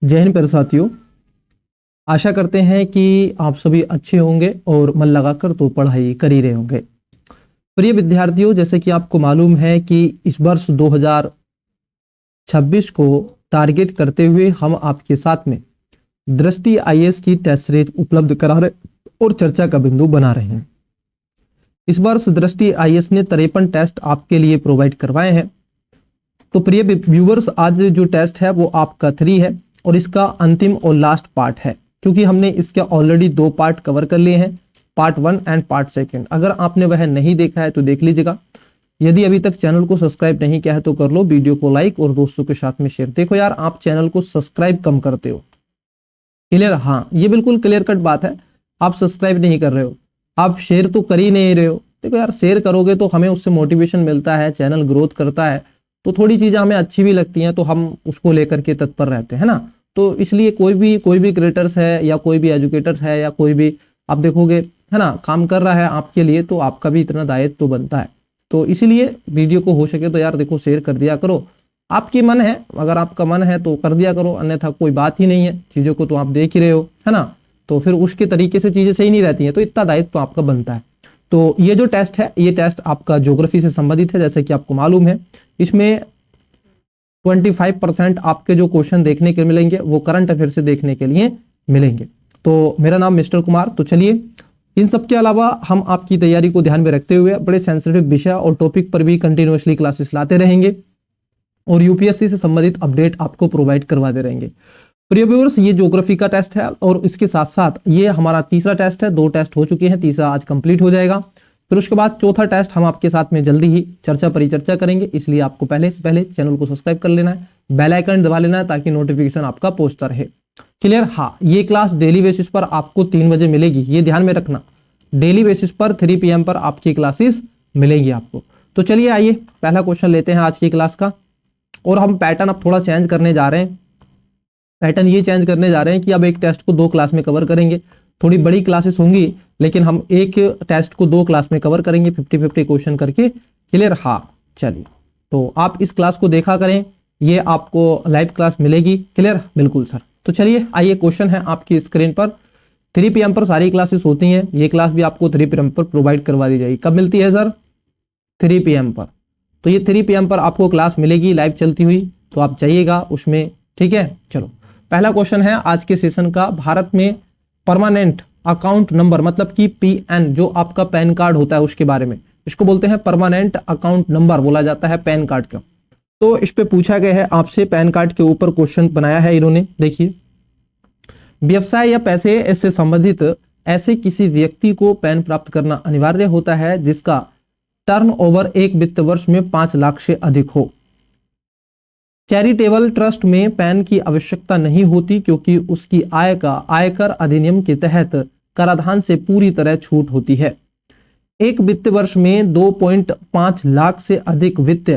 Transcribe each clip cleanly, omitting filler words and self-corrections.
जय हिंद प्यारे साथियों, आशा करते हैं कि आप सभी अच्छे होंगे और मन लगाकर तो पढ़ाई कर ही रहे होंगे। प्रिय विद्यार्थियों, जैसे कि आपको मालूम है कि इस वर्ष 2026 को टारगेट करते हुए हम आपके साथ में दृष्टि आईएएस की टेस्ट सीरीज उपलब्ध करा रहे और चर्चा का बिंदु बना रहे हैं। इस वर्ष दृष्टि आईएएस ने 53 टेस्ट आपके लिए प्रोवाइड करवाए हैं। तो प्रिय व्यूवर्स, आज जो टेस्ट है वो आपका 3 है और इसका अंतिम और लास्ट पार्ट है, क्योंकि हमने इसके ऑलरेडी 2 पार्ट कवर कर लिए हैं, पार्ट 1 एंड पार्ट 2। अगर आपने वह नहीं देखा है तो देख लीजिएगा। यदि अभी तक चैनल को सब्सक्राइब नहीं किया है तो कर लो, वीडियो को लाइक और दोस्तों के साथ में शेयर। देखो यार, आप चैनल को सब्सक्राइब कम करते हो। क्लियर? हाँ, ये बिल्कुल क्लियर कट बात है। आप सब्सक्राइब नहीं कर रहे हो, आप शेयर तो कर ही नहीं रहे हो। देखो यार, शेयर करोगे तो हमें उससे मोटिवेशन मिलता है, चैनल ग्रोथ करता है, तो थोड़ी चीजें हमें अच्छी भी लगती हैं तो हम उसको लेकर के तत्पर रहते हैं ना। तो इसलिए कोई भी क्रिएटर्स है या कोई भी एजुकेटर है या कोई भी आप देखोगे है ना काम कर रहा है आपके लिए, तो आपका भी इतना दायित्व तो बनता है। तो इसीलिए वीडियो को हो सके तो यार देखो शेयर कर दिया करो। आपकी मन है, अगर आपका मन है तो कर दिया करो, अन्यथा कोई बात ही नहीं है। चीजों को तो आप देख ही रहे हो, है ना। तो फिर उसके तरीके से चीजें सही नहीं रहती हैं, तो इतना दायित्व तो आपका बनता है। तो ये जो टेस्ट है, ये टेस्ट आपका ज्योग्राफी से संबंधित है। जैसे कि आपको मालूम है, इसमें 25% आपके जो क्वेश्चन देखने के मिलेंगे वो करंट अफेयर से देखने के लिए मिलेंगे। तो मेरा नाम मिस्टर कुमार। तो चलिए, इन सब के अलावा हम आपकी तैयारी को ध्यान में रखते हुए बड़े सेंसिटिव विषय और टॉपिक पर भी कंटिन्यूअसली क्लासेस लाते रहेंगे और यूपीएससी से संबंधित अपडेट आपको प्रोवाइड करवाते रहेंगे। प्रिय व्यूअर्स, ये ज्योग्राफी का टेस्ट है और इसके साथ साथ ये हमारा तीसरा टेस्ट है। 2 टेस्ट हो चुके हैं, तीसरा आज कंप्लीट हो जाएगा। फिर उसके बाद चौथा टेस्ट हम आपके साथ में जल्दी ही परिचर्चा करेंगे। इसलिए आपको पहले से पहले चैनल को सब्सक्राइब कर लेना है, बेल आइकन दबा लेना है ताकि नोटिफिकेशन आपका पहुंचता रहे। क्लियर? हाँ, ये क्लास डेली बेसिस पर आपको 3 बजे मिलेगी, ये ध्यान में रखना। डेली बेसिस पर 3 PM पर आपकी क्लासेस मिलेंगी आपको। तो चलिए आइए पहला क्वेश्चन लेते हैं आज की क्लास का। और हम पैटर्न अब थोड़ा चेंज करने जा रहे हैं। पैटर्न ये चेंज करने जा रहे हैं कि अब एक टेस्ट को 2 क्लास में कवर करेंगे। थोड़ी बड़ी क्लासेस होंगी, लेकिन हम एक टेस्ट को 2 क्लास में कवर करेंगे, 50-50 क्वेश्चन करके। क्लियर? हाँ, चलिए। तो आप इस क्लास को देखा करें, ये आपको लाइव क्लास मिलेगी। क्लियर? बिल्कुल सर। तो चलिए आइए, क्वेश्चन है आपकी स्क्रीन पर। 3 PM पर सारी क्लासेस होती हैं, ये क्लास भी आपको 3 PM पर प्रोवाइड करवा दी जाएगी। कब मिलती है सर? 3 PM पर। तो ये 3 PM पर आपको क्लास मिलेगी लाइव चलती हुई, तो आप जाइएगा उसमें। ठीक है, चलो पहला क्वेश्चन है आज के सेशन का। भारत में परमानेंट अकाउंट नंबर मतलब कि PN, जो आपका पैन कार्ड होता है उसके बारे में, इसको बोलते हैं परमानेंट अकाउंट नंबर, बोला जाता है पैन कार्ड का। तो इस पे पूछा गया है आपसे, पैन कार्ड के ऊपर क्वेश्चन बनाया है इन्होंने। देखिए, व्यवसाय या पैसे से संबंधित ऐसे किसी व्यक्ति को पैन प्राप्त करना अनिवार्य होता है जिसका टर्नओवर एक वित्त वर्ष में 5 लाख से अधिक हो। चैरिटेबल ट्रस्ट में पैन की आवश्यकता नहीं होती, क्योंकि उसकी आय का आयकर अधिनियम के तहत कराधान से पूरी तरह छूट होती है। एक वित्त वर्ष में 2.5 लाख से अधिक वित्त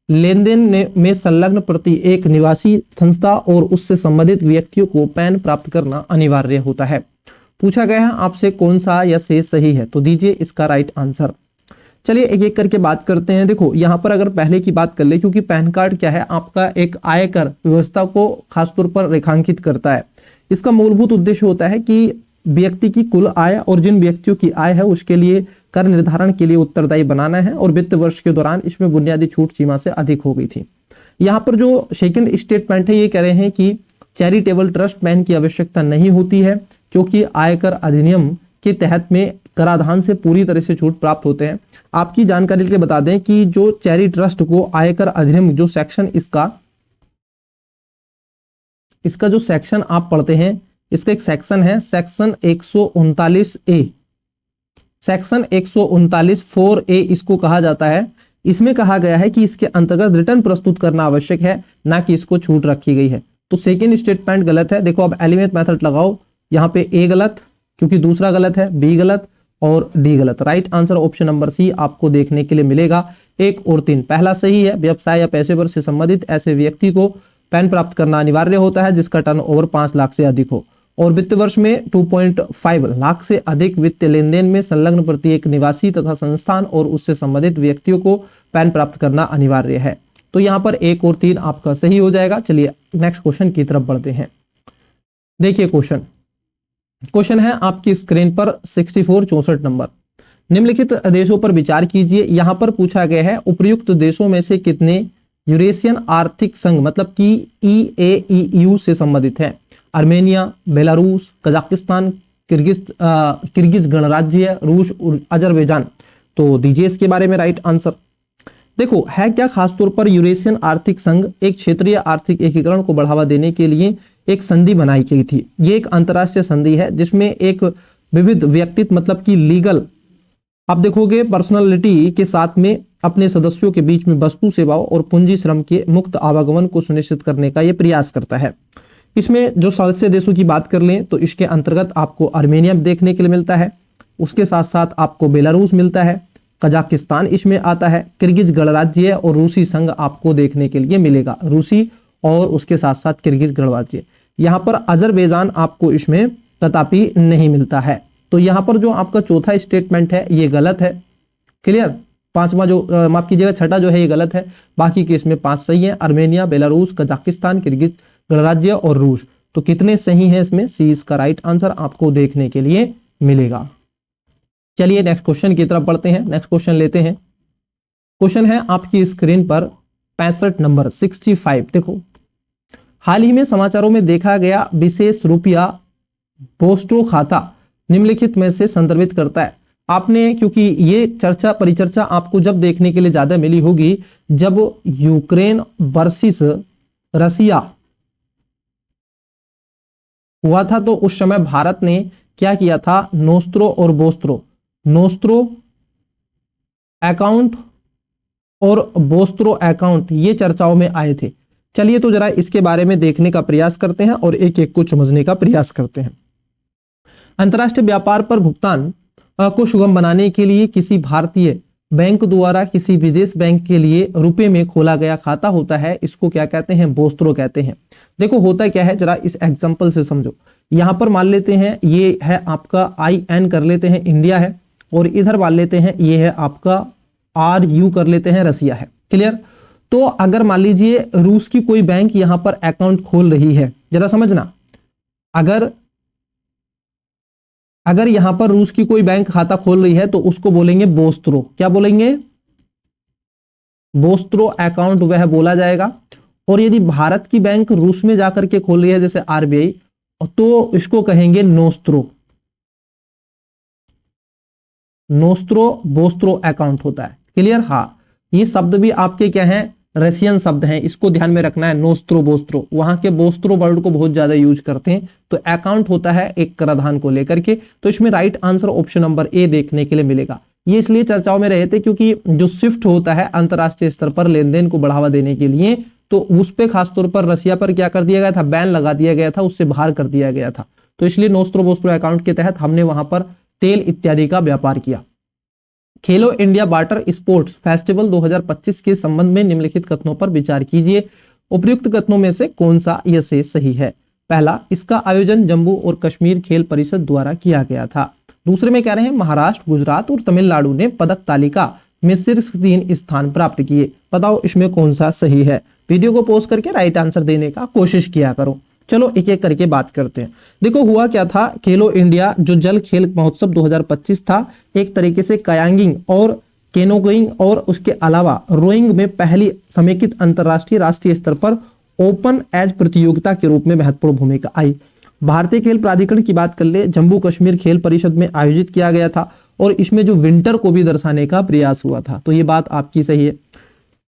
लेन देन में संलग्न प्रति एक निवासी संस्था और उससे संबंधित व्यक्तियों को पैन प्राप्त करना अनिवार्य होता है। पूछा गया है आपसे कौन सा या से सही है, तो दीजिए इसका राइट आंसर। चलिए एक एक करके बात करते हैं। देखो यहाँ पर अगर पहले की बात कर ले, क्योंकि पैन कार्ड क्या है, आपका एक आयकर व्यवस्था को खासतौर पर रेखांकित करता है। इसका मूलभूत उद्देश्य होता है कि व्यक्ति की कुल आय और जिन व्यक्तियों की आय है उसके लिए कर निर्धारण के लिए उत्तरदायी बनाना है, और वित्त वर्ष के दौरान इसमें बुनियादी छूट सीमा से अधिक हो गई थी। यहाँ पर जो सेकंड स्टेटमेंट है, ये कह रहे हैं कि चैरिटेबल ट्रस्ट पैन की आवश्यकता नहीं होती है, क्योंकि आयकर अधिनियम के तहत में कराधान से पूरी तरह से छूट प्राप्त होते हैं। आपकी जानकारी के लिए बता दें कि जो चैरी ट्रस्ट को आयकर अधिनियम जो सेक्शन इसका जो सेक्शन आप पढ़ते हैं, इसका एक सेक्शन है सेक्शन 139A, सेक्शन 139(4)A इसको कहा जाता है। इसमें कहा गया है कि इसके अंतर्गत रिटर्न प्रस्तुत करना आवश्यक है, ना कि इसको छूट रखी गई है। तो सेकेंड स्टेटमेंट गलत है। देखो अब एलिमेंट मेथड लगाओ, यहाँ पे A गलत, क्योंकि दूसरा गलत है, B गलत और D गलत। Right answer option number C आपको देखने के लिए मिलेगा। 1 और 3 पहला सही है। व्यवसाय या पेशेवर से संबंधित ऐसे व्यक्ति को पैन प्राप्त करना अनिवार्य होता है जिसका टर्नओवर 5 लाख से अधिक हो, और वित्त वर्ष में 2.5 लाख से अधिक वित्त लेन देन में संलग्न प्रत्येक निवासी तथा संस्थान और उससे संबंधित व्यक्तियों को पैन प्राप्त करना अनिवार्य है। तो यहाँ पर 1 और 3 आपका सही हो जाएगा। चलिए नेक्स्ट क्वेश्चन की तरफ बढ़ते हैं। देखिए क्वेश्चन है आपकी स्क्रीन पर 64 नंबर। निम्नलिखित देशों पर विचार कीजिए। यहां पर पूछा गया है उपर्युक्त देशों में से कितने यूरेशियन आर्थिक संघ मतलब कि EAEU से संबंधित है। आर्मेनिया, बेलारूस, कजाकिस्तान, किर्गिज गणराज्य, रूस, अजरबैजान। तो दीजिए इसके बारे में राइट आंसर। देखो है क्या, खासतौर पर यूरेशियन आर्थिक संघ एक क्षेत्रीय आर्थिक एकीकरण को बढ़ावा देने के लिए एक संधि बनाई गई थी। ये एक अंतर्राष्ट्रीय संधि है जिसमें एक विविध व्यक्तित्व मतलब कि लीगल आप देखोगे पर्सनालिटी के साथ में अपने सदस्यों के बीच में वस्तु, सेवाओं और पूंजी श्रम के मुक्त आवागमन को सुनिश्चित करने का यह प्रयास करता है। इसमें जो सदस्य देशों की बात कर लें तो इसके अंतर्गत आपको आर्मेनिया देखने के लिए मिलता है, उसके साथ साथ आपको बेलारूस मिलता है, कजाकिस्तान इसमें आता है, किर्गिज गणराज्य और रूसी संघ आपको देखने के लिए मिलेगा। रूसी और उसके साथ साथ किर्गिज गणराज्य। यहाँ पर अजरबैजान आपको इसमें तथापि नहीं मिलता है। तो यहाँ पर जो आपका चौथा स्टेटमेंट है ये गलत है। क्लियर, पांचवा जो माफ कीजिएगा छठा जो है ये गलत है, बाकी के इसमें 5 सही है। आर्मेनिया, बेलारूस, कजाकिस्तान, किर्गिज गणराज्य और रूस। तो कितने सही हैं इसमें? सी इसका राइट आंसर आपको देखने के लिए मिलेगा। चलिए नेक्स्ट क्वेश्चन की तरफ बढ़ते हैं। नेक्स्ट क्वेश्चन लेते हैं। क्वेश्चन है आपकी स्क्रीन पर 65 नंबर 65। देखो हाल ही में समाचारों में देखा गया विशेष रुपया बोस्टो खाता निम्नलिखित में से संदर्भित करता है। आपने क्योंकि ये चर्चा परिचर्चा आपको जब देखने के लिए ज्यादा मिली होगी जब यूक्रेन वर्सेस रसिया हुआ था, तो उस समय भारत ने क्या किया था, नोस्त्रो अकाउंट और बोस्त्रो अकाउंट ये चर्चाओं में आए थे। चलिए तो जरा इसके बारे में देखने का प्रयास करते हैं और एक एक को समझने का प्रयास करते हैं। अंतर्राष्ट्रीय व्यापार पर भुगतान को सुगम बनाने के लिए किसी भारतीय बैंक द्वारा किसी विदेश बैंक के लिए रुपए में खोला गया खाता होता है, इसको क्या कहते हैं, बोस्त्रो कहते हैं। देखो होता क्या है जरा इस एग्जांपल से समझो। यहां पर मान लेते हैं ये है आपका IN कर लेते हैं इंडिया है, और इधर मान लेते हैं ये है आपका RU कर लेते हैं रसिया है। क्लियर। तो अगर मान लीजिए रूस की कोई बैंक यहां पर अकाउंट खोल रही है, जरा समझना, अगर यहां पर रूस की कोई बैंक खाता खोल रही है तो उसको बोलेंगे बोस्त्रो। क्या बोलेंगे? बोस्त्रो अकाउंट वह बोला जाएगा। और यदि भारत की बैंक रूस में जाकर के खोल रही है जैसे RBI, तो इसको कहेंगे नोस्त्रो बोस्त्रो अकाउंट होता है। क्लियर। हाँ, ये शब्द भी आपके क्या है, रशियन शब्द हैं, इसको ध्यान में रखना है। नोस्त्रो बोस्त्रो, वहां के बोस्त्रो वर्ड को बहुत ज्यादा यूज करते हैं। तो अकाउंट होता है एक कराधान को लेकर के। तो इसमें right answer option number A देखने के लिए मिलेगा। ये इसलिए चर्चाओं में रहे थे क्योंकि जो स्विफ्ट होता है अंतरराष्ट्रीय स्तर पर लेन देन को बढ़ावा देने के लिए, तो उस पर खासतौर पर रसिया पर क्या कर दिया गया था, बैन लगा दिया गया था, उससे बाहर कर दिया गया था। तो इसलिए नोस्त्रो बोस्त्रो अकाउंट के तहत हमने वहां पर तेल इत्यादि का व्यापार किया। खेलो इंडिया वाटर स्पोर्ट्स फेस्टिवल 2025 के संबंध में निम्नलिखित कथनों पर विचार कीजिए। उपयुक्त कथनों में से कौन सा यह से सही है? पहला, इसका आयोजन जम्मू और कश्मीर खेल परिषद द्वारा किया गया था। दूसरे में कह रहे हैं महाराष्ट्र, गुजरात और तमिलनाडु ने पदक तालिका में शीर्ष 3 स्थान प्राप्त किए। बताओ इसमें कौन सा सही है? वीडियो को पॉज करके राइट आंसर देने का कोशिश किया करो। चलो एक एक करके बात करते हैं। देखो हुआ क्या था, खेलो इंडिया जो जल खेल महोत्सव 2025 था, एक तरीके से कयांगिंग और केनोइंग और उसके अलावा रोइंग में पहली समेकित अंतरराष्ट्रीय राष्ट्रीय स्तर पर ओपन एज प्रतियोगिता के रूप में महत्वपूर्ण भूमिका आई। भारतीय खेल प्राधिकरण की बात कर ले, जम्मू कश्मीर खेल परिषद में आयोजित किया गया था और इसमें जो विंटर को भी दर्शाने का प्रयास हुआ था। तो ये बात आपकी सही है।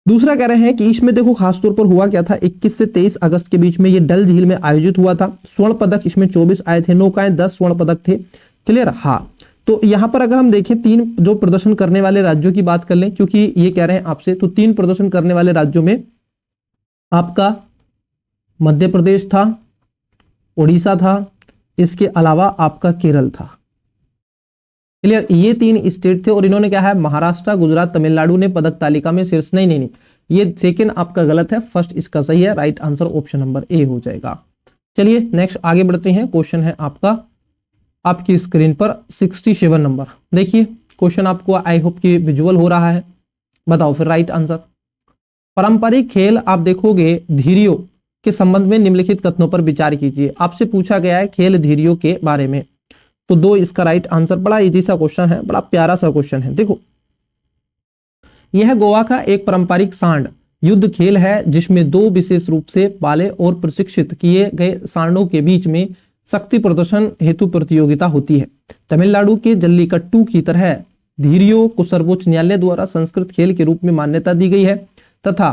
दूसरा कह रहे हैं कि इसमें देखो खासतौर पर हुआ क्या था, 21 से 23 अगस्त के बीच में ये डल झील में आयोजित हुआ था। स्वर्ण पदक इसमें 24 आए थे, नौकाएं 10 स्वर्ण पदक थे। क्लियर। हाँ, तो यहां पर अगर हम देखें 3 जो प्रदर्शन करने वाले राज्यों की बात कर लें, क्योंकि ये कह रहे हैं आपसे, तो 3 प्रदर्शन करने वाले राज्यों में आपका मध्य प्रदेश था, उड़ीसा था, इसके अलावा आपका केरल था। क्लियर। ये 3 स्टेट थे और इन्होंने क्या है, महाराष्ट्र, गुजरात, तमिलनाडु ने पदक तालिका में शीर्ष नहीं, ये सेकंड आपका गलत है, फर्स्ट इसका सही है। Right answer option number A हो जाएगा। चलिए नेक्स्ट आगे बढ़ते हैं। क्वेश्चन है आपका आपकी स्क्रीन पर 67 नंबर। देखिए क्वेश्चन आपको आई होप कि विजुअल हो रहा है। बताओ फिर राइट आंसर। पारंपरिक खेल आप देखोगे धीरियो के संबंध में निम्नलिखित कथनों पर विचार कीजिए। आपसे पूछा गया है खेल धीरियों के बारे में, तो 2 इसका राइट आंसर। बड़ा इजी सा क्वेश्चन है, बड़ा प्यारा सा क्वेश्चन है। देखो, यह गोवा का एक पारंपरिक सांड युद्ध खेल है जिसमें 2 विशेष रूप से पाले और प्रशिक्षित किए गए सांडों के बीच में शक्ति प्रदर्शन हेतु प्रतियोगिता होती है। तमिलनाडु के जल्लीकट्टू की तरह धीरियों को सर्वोच्च न्यायालय द्वारा संस्कृत खेल के रूप में मान्यता दी गई है तथा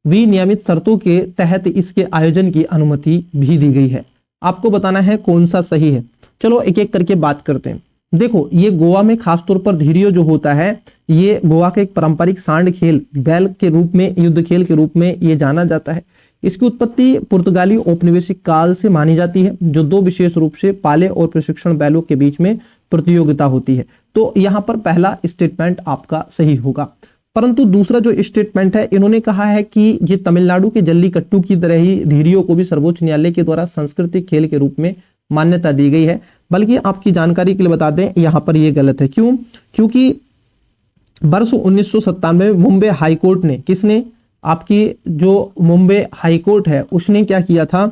विनियमित शर्तों के तहत इसके आयोजन की अनुमति भी दी गई है। आपको बताना है कौन सा सही है। चलो एक एक करके बात करते हैं। देखो, ये गोवा में खासतौर पर धीरियो जो होता है, ये गोवा का एक पारंपरिक सांड खेल बैल के रूप में, युद्ध खेल के रूप में ये जाना जाता है। इसकी उत्पत्ति पुर्तगाली औपनिवेशिक काल से मानी जाती है, जो 2 विशेष रूप से पाले और प्रशिक्षण बैलों के बीच में प्रतियोगिता होती है। तो यहाँ पर पहला स्टेटमेंट आपका सही होगा। परंतु दूसरा जो स्टेटमेंट है, इन्होंने कहा है कि ये तमिलनाडु के जल्लीकट्टू की तरह ही धीरियों को भी सर्वोच्च न्यायालय के द्वारा सांस्कृतिक खेल के रूप में मान्यता दी गई है। बल्कि आपकी जानकारी के लिए बता दें, यहाँ पर ये गलत है। क्यों? क्योंकि वर्ष 1997 में मुंबई हाईकोर्ट ने, किसने? आपकी जो मुंबई हाईकोर्ट है उसने क्या किया था,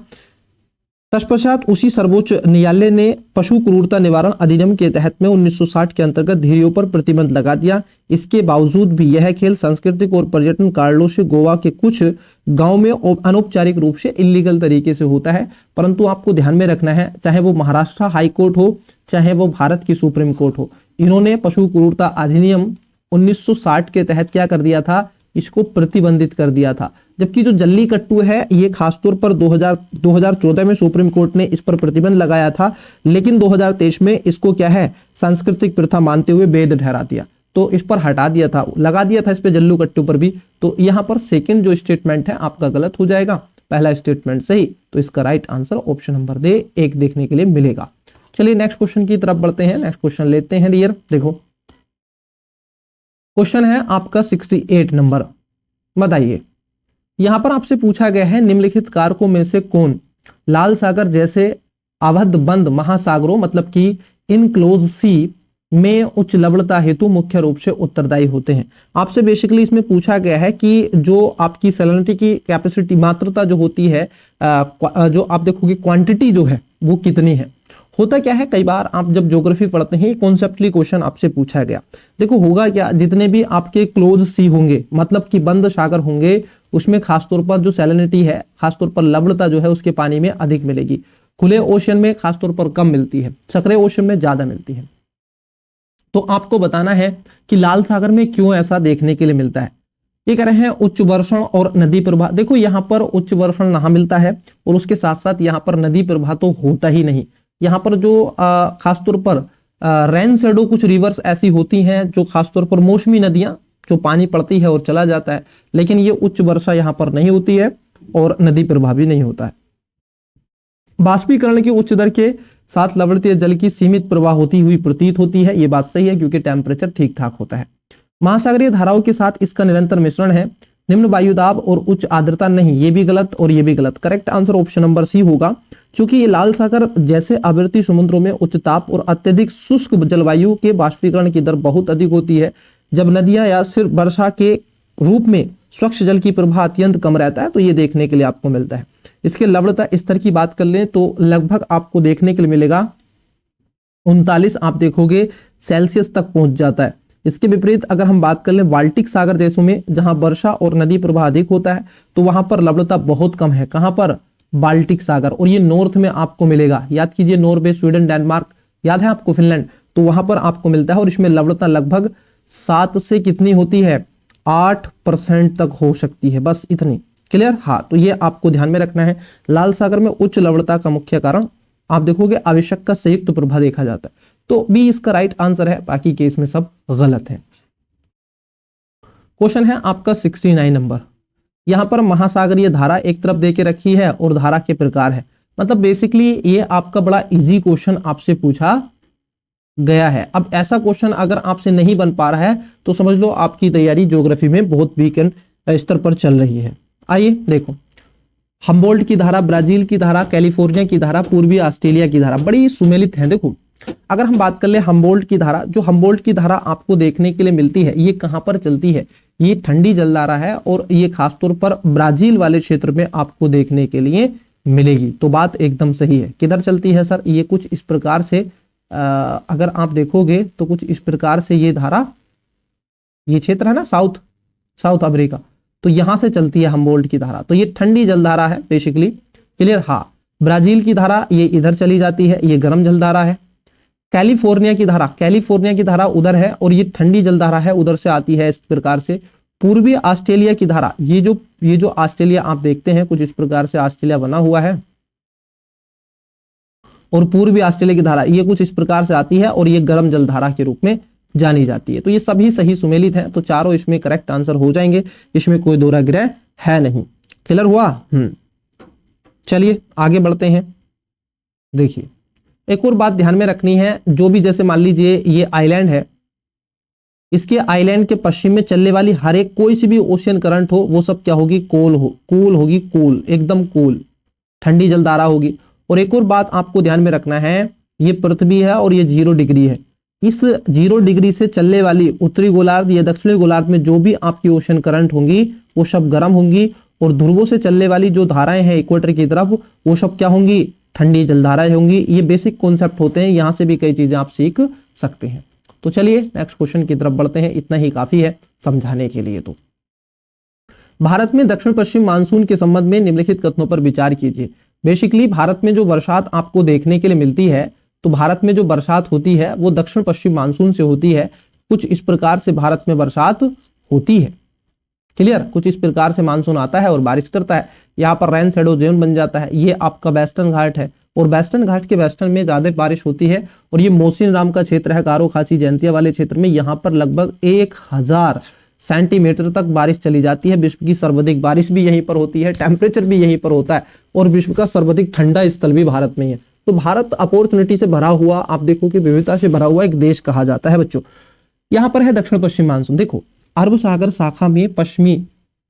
तत्पश्चात उसी सर्वोच्च न्यायालय ने पशु क्रूरता निवारण अधिनियम के तहत में 1960 के अंतर्गत धीरियों पर प्रतिबंध लगा दिया। इसके बावजूद भी यह खेल सांस्कृतिक और पर्यटन कारणों से गोवा के कुछ गांव में अनौपचारिक रूप से इलीगल तरीके से होता है। परंतु आपको ध्यान में रखना है, चाहे वो महाराष्ट्र हाई कोर्ट हो, चाहे वो भारत की सुप्रीम कोर्ट हो, इन्होंने पशु क्रूरता अधिनियम 1960 के तहत क्या कर दिया था, इसको प्रतिबंधित कर दिया था। जबकि जो जल्लीकट्टू है, ये खासतौर पर 2014 में सुप्रीम कोर्ट ने इस पर प्रतिबंध लगाया था, लेकिन 2023 में इसको क्या है, सांस्कृतिक प्रथा मानते हुए वैध ठहरा दिया, तो इस पर हटा दिया था, लगा दिया था इस पे जल्लीकट्टू पर भी। तो यहाँ पर सेकंड जो स्टेटमेंट है आपका गलत हो जाएगा, पहला स्टेटमेंट सही। तो इसका राइट आंसर ऑप्शन नंबर दे 1 देखने के लिए मिलेगा। चलिए नेक्स्ट क्वेश्चन की तरफ बढ़ते हैं। नेक्स्ट क्वेश्चन लेते हैं डियर। देखो, क्वेश्चन है आपका 68 नंबर। बताइए, यहां पर आपसे पूछा गया है निम्नलिखित कारकों में से कौन लाल सागर जैसे अवध बंद महासागरों, मतलब कि इनक्लोज सी में उच्च लवणता हेतु मुख्य रूप से उत्तरदायी होते हैं। आपसे बेसिकली इसमें पूछा गया है कि जो आपकी सैलिनिटी की कैपेसिटी, मात्रता जो होती है, जो आप देखोगे क्वांटिटी जो है वो कितनी है। होता क्या है, कई बार आप जब ज्योग्राफी पढ़ते हैं कॉन्सेप्टली क्वेश्चन आपसे पूछा गया। देखो होगा क्या, जितने भी आपके क्लोज सी होंगे, मतलब कि बंद सागर होंगे, उसमें खासतौर पर जो सैलिनिटी है, खासतौर पर लवणता जो है उसके पानी में अधिक मिलेगी। खुले ओशन में खासतौर पर कम मिलती है, सक्रिय ओशन में ज्यादा मिलती है। तो आपको बताना है कि लाल सागर में क्यों ऐसा देखने के लिए मिलता है। ये कह रहे हैं उच्च वर्षण और नदी प्रवाह। देखो यहाँ पर उच्च वर्षण नहीं मिलता है और उसके साथ साथ यहाँ पर नदी प्रवाह तो होता ही नहीं। यहाँ पर जो खासतौर पर रेन शेडो कुछ रिवर्स ऐसी होती हैं जो खासतौर पर मौसमी नदियां जो पानी पड़ती है और चला जाता है, लेकिन ये उच्च वर्षा यहाँ पर नहीं होती है और नदी प्रवाह भी नहीं होता है। बाष्पीकरण की उच्च दर के साथ लवणीय जल की सीमित प्रवाह होती हुई प्रतीत होती है। ये बात सही है क्योंकि टेम्परेचर ठीक ठाक होता है। महासागरीय धाराओं के साथ इसका निरंतर मिश्रण है। निम्न वायुदाब और उच्च आर्द्रता नहीं, ये भी गलत और ये भी गलत। Correct answer option number C होगा, क्योंकि ये लाल सागर जैसे आवर्ती समुद्रों में उच्च ताप और अत्यधिक शुष्क जलवायु के बाष्पीकरण की दर बहुत अधिक होती है। जब नदियां या सिर्फ वर्षा के रूप में स्वच्छ जल की प्रवाह अत्यंत कम रहता है, तो ये देखने के लिए आपको मिलता है। इसके लवणता स्तर की बात कर लें तो लगभग आपको देखने के लिए मिलेगा 39 आप देखोगे सेल्सियस तक पहुंच जाता है। इसके विपरीत अगर हम बात कर लें बाल्टिक सागर देशों में, जहां वर्षा और नदी प्रवाह अधिक होता है, तो वहां पर लवणता बहुत कम है। कहां पर? बाल्टिक सागर। और ये नॉर्थ में आपको मिलेगा, याद कीजिए, नॉर्वे, स्वीडन, डेनमार्क, याद है आपको, फिनलैंड, तो वहां पर आपको मिलता है। और इसमें लवणता लगभग 7 से कितनी होती है, 8% तक हो सकती है, बस इतनी। क्लियर? हाँ, तो ये आपको ध्यान में रखना है। लाल सागर में उच्च लवणता का मुख्य कारण आप देखोगे आवश्यक का संयुक्त प्रभाव देखा जाता है, तो बी इसका राइट आंसर है, बाकी केस में सब गलत है। क्वेश्चन है आपका 69 नंबर। यहां पर महासागरीय धारा एक तरफ देके रखी है और धारा के प्रकार है, मतलब बेसिकली ये आपका बड़ा इजी क्वेश्चन आपसे पूछा गया है। अब ऐसा क्वेश्चन अगर आपसे नहीं बन पा रहा है तो समझ लो आपकी तैयारी ज्योग्राफी में बहुत वीक स्तर पर चल रही है। आइए देखो, हम्बोल्ट की धारा, ब्राजील की धारा, कैलिफोर्निया की धारा, पूर्वी ऑस्ट्रेलिया की धारा बड़ी सुमेलित है। देखो अगर हम बात कर ले हम्बोल्ट की धारा, जो हम्बोल्ट की धारा आपको देखने के लिए मिलती है ये कहां पर चलती है, ये ठंडी जलधारा है और ये खासतौर पर ब्राजील वाले क्षेत्र में आपको देखने के लिए मिलेगी। तो बात एकदम सही है। किधर चलती है सर, ये कुछ इस प्रकार से अगर आप देखोगे तो कुछ इस प्रकार से ये धारा, ये क्षेत्र है ना साउथ अफ्रीका, तो यहां से चलती है हम्बोल्ट की धारा। तो ये ठंडी जलधारा है बेसिकली, क्लियर। हाँ, ब्राजील की धारा ये इधर चली जाती है, ये गर्म जलधारा है। कैलिफोर्निया की धारा उधर है और ये ठंडी जलधारा है, उधर से आती है इस प्रकार से। पूर्वी ऑस्ट्रेलिया की धारा, ये जो ऑस्ट्रेलिया आप देखते हैं कुछ इस प्रकार से ऑस्ट्रेलिया बना हुआ है, और पूर्वी ऑस्ट्रेलिया की धारा ये कुछ इस प्रकार से आती है और ये गर्म जलधारा के रूप में जानी जाती है। तो ये सभी सही सुमेलित हैं, तो चारों इसमें करेक्ट आंसर हो जाएंगे, इसमें कोई दोहरा ग्रह है नहीं। क्लियर हुआ? चलिए आगे बढ़ते हैं। देखिए एक और बात ध्यान में रखनी है, जो भी जैसे मान लीजिए ये आइलैंड है, इसके आइलैंड के पश्चिम में चलने वाली हर एक कोई सी भी ओशियन करंट हो वो सब क्या होगी, कूल होगी, कूल, एकदम कूल ठंडी जलधारा होगी। और एक और बात आपको ध्यान में रखना है, ये पृथ्वी है और ये 0 डिग्री है, इस 0 डिग्री से चलने वाली उत्तरी गोलार्ध या दक्षिणी गोलार्ध में जो भी आपकी ओशन करंट होंगी वो सब गर्म होंगी, और ध्रुवों से चलने वाली जो धाराएं हैं इक्वेटर की तरफ वो सब क्या होंगी, ठंडी जलधाराएं होंगी। ये बेसिक कॉन्सेप्ट होते हैं, यहां से भी कई चीजें आप सीख सकते हैं। तो चलिए नेक्स्ट क्वेश्चन की तरफ बढ़ते हैं, इतना ही काफी है समझाने के लिए। तो भारत में दक्षिण पश्चिम मानसून के संबंध में निम्नलिखित कथनों पर विचार कीजिए। बेसिकली भारत में जो बरसात आपको देखने के लिए मिलती है, तो भारत में जो बरसात होती है वो दक्षिण पश्चिम मानसून से होती है। कुछ इस प्रकार से भारत में बरसात होती है, क्लियर। कुछ इस प्रकार से मानसून आता है और बारिश करता है, यहाँ पर रेन शैडो जोन बन जाता है। ये आपका वेस्टर्न घाट है और वेस्टर्न घाट के वेस्टर्न में ज्यादा बारिश होती है, और ये मोसिन राम का क्षेत्र है, गारो खासी जयंतिया वाले क्षेत्र में, यहाँ पर लगभग 1000 सेंटीमीटर तक बारिश चली जाती है। विश्व की सर्वाधिक बारिश भी यहीं पर होती है, टेम्परेचर भी यहीं पर होता है, और विश्व का सर्वाधिक ठंडा स्थल भी भारत में ही है। तो भारत अपॉर्चुनिटी से भरा हुआ, आप देखो कि विविधता से भरा हुआ एक देश कहा जाता है बच्चों। यहाँ पर है दक्षिण पश्चिम मानसून। देखो अरब सागर शाखा में पश्चिमी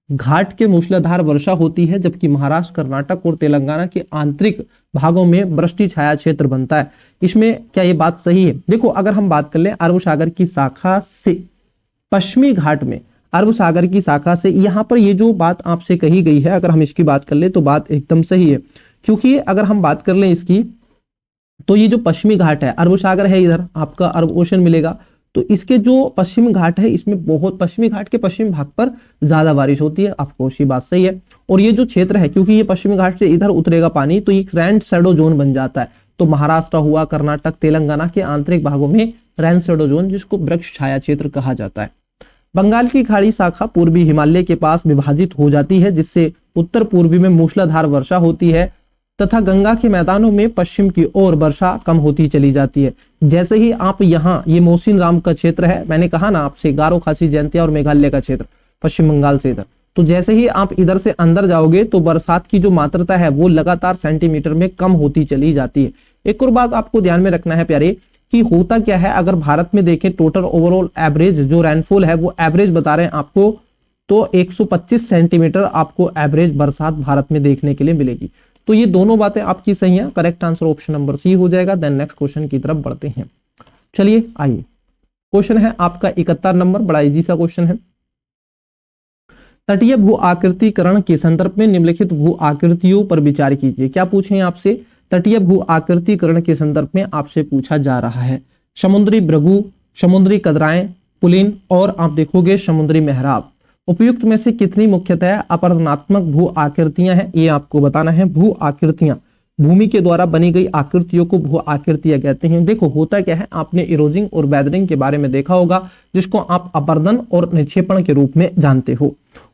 घाट के मूसलाधार वर्षा होती है, जबकि महाराष्ट्र, कर्नाटक और तेलंगाना के आंतरिक भागों में वृष्टि छाया क्षेत्र बनता है। इसमें क्या ये बात सही है? देखो अगर हम बात कर लें अरब सागर की शाखा से पश्चिमी घाट में, अरब सागर की शाखा से, यहाँ पर ये जो बात आपसे कही गई है अगर हम इसकी बात कर ले तो बात एकदम सही है। क्योंकि अगर हम बात कर लें इसकी, तो ये जो पश्चिमी घाट है, अरब सागर है, इधर आपका अरब ओशन मिलेगा, तो इसके जो पश्चिमी घाट है इसमें बहुत, पश्चिमी घाट के पश्चिम भाग पर ज्यादा बारिश होती है, आपको उसी बात सही है। और ये जो क्षेत्र है, क्योंकि ये पश्चिमी घाट से इधर उतरेगा पानी, तो ये रेन शैडो जोन बन जाता है। तो महाराष्ट्र हुआ, कर्नाटक, तेलंगाना के आंतरिक भागों में रेन शैडो जोन, जिसको वृक्ष छाया क्षेत्र कहा जाता है। बंगाल की खाड़ी शाखा पूर्वी हिमालय के पास विभाजित हो जाती है, जिससे उत्तर पूर्वी में मूसलाधार वर्षा होती है तथा गंगा के मैदानों में पश्चिम की ओर वर्षा कम होती चली जाती है। जैसे ही आप यहाँ, ये मोसिन राम का क्षेत्र है, मैंने कहा ना आपसे, गारो खासी जयंतिया और मेघालय का क्षेत्र पश्चिम बंगाल से इधर, तो जैसे ही आप इधर से अंदर जाओगे तो बरसात की जो मात्रा है वो लगातार सेंटीमीटर में कम होती चली जाती है। एक और बात आपको ध्यान में रखना है प्यारे, कि होता क्या है, अगर भारत में देखें टोटल ओवरऑल एवरेज जो रेनफॉल है वो एवरेज बता रहे हैं आपको, तो 125 सेंटीमीटर आपको एवरेज बरसात भारत में देखने के लिए मिलेगी। तो ये दोनों बातें आपकी सही हैं, correct answer option number C हो जाएगा। देन नेक्स्ट क्वेश्चन की तरफ बढ़ते हैं। चलिए आइए, क्वेश्चन है आपका 71 नंबर, बड़ा इजी सा क्वेश्चन है। तटीय भू आकृतिकरण के संदर्भ में निम्नलिखित भू आकृतियों पर विचार कीजिए। क्या पूछे आपसे? तटीय भू आकृतिकरण के संदर्भ में आपसे पूछा जा रहा है समुद्री भृगु, समुद्री कदराएं, पुलिन और आप देखोगे समुद्री मेहराब। उपयुक्त में से कितनी मुख्यतः अपरदनात्मक भू आकृतियां हैं, ये आपको बताना है। भू आकृतियां, भूमि के द्वारा बनी गई आकृतियों को भू आकृतियां कहते हैं। देखो होता क्या है, आपने इरोजिंग और वेदरिंग के बारे में देखा होगा, जिसको आप अपर्दन और निक्षेपण के रूप में जानते हो।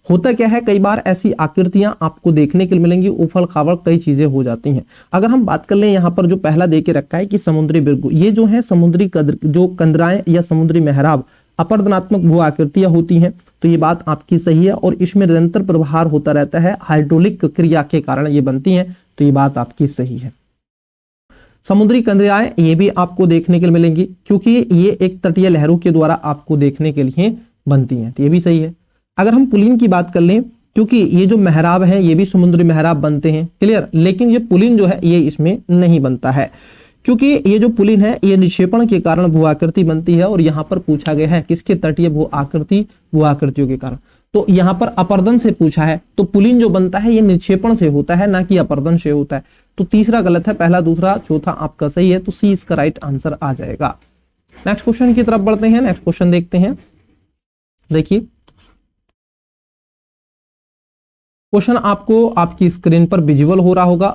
होता क्या है, कई बार ऐसी आकृतियां आपको देखने के लिए मिलेंगी, उफड़ खाबड़ कई चीजें हो जाती हैं। अगर हम बात कर लें, यहाँ पर जो पहला देके रखा है कि समुद्री बिरगु, ये जो है समुद्री जो कंदराएं या समुद्री मेहराब अपरदनात्मक भू आकृतियां होती हैं, तो ये बात आपकी सही है, और इसमें निरंतर प्रवाह होता रहता है, हाइड्रोलिक क्रिया के कारण ये बनती हैं, तो ये बात आपकी सही है। समुद्री कंदराएं ये भी आपको देखने के लिए मिलेंगी, क्योंकि ये एक तटीय लहरों के द्वारा आपको देखने के लिए बनती हैं, तो ये भी सही है। अगर हम पुलिन की बात कर लें, क्योंकि ये जो मेहराब हैं ये भी समुद्री मेहराब बनते हैं, क्लियर, लेकिन ये पुलिन जो है ये इसमें नहीं बनता है, क्योंकि ये जो पुलिन है ये निक्षेपण के कारण भू आकृति बनती है, और यहाँ पर पूछा गया है किसके तटीय भू आकृतियों के कारण। तो यहाँ पर अपर्दन से पूछा है, तो पुलिन जो बनता है ये निक्षेपण से होता है, ना कि अपर्दन से होता है। तो तीसरा गलत है, पहला दूसरा चौथा आपका सही है, तो सी इसका राइट आंसर आ जाएगा। नेक्स्ट क्वेश्चन की तरफ बढ़ते हैं। नेक्स्ट क्वेश्चन देखते हैं। देखिए क्वेश्चन आपको आपकी स्क्रीन पर विजुअल हो रहा होगा।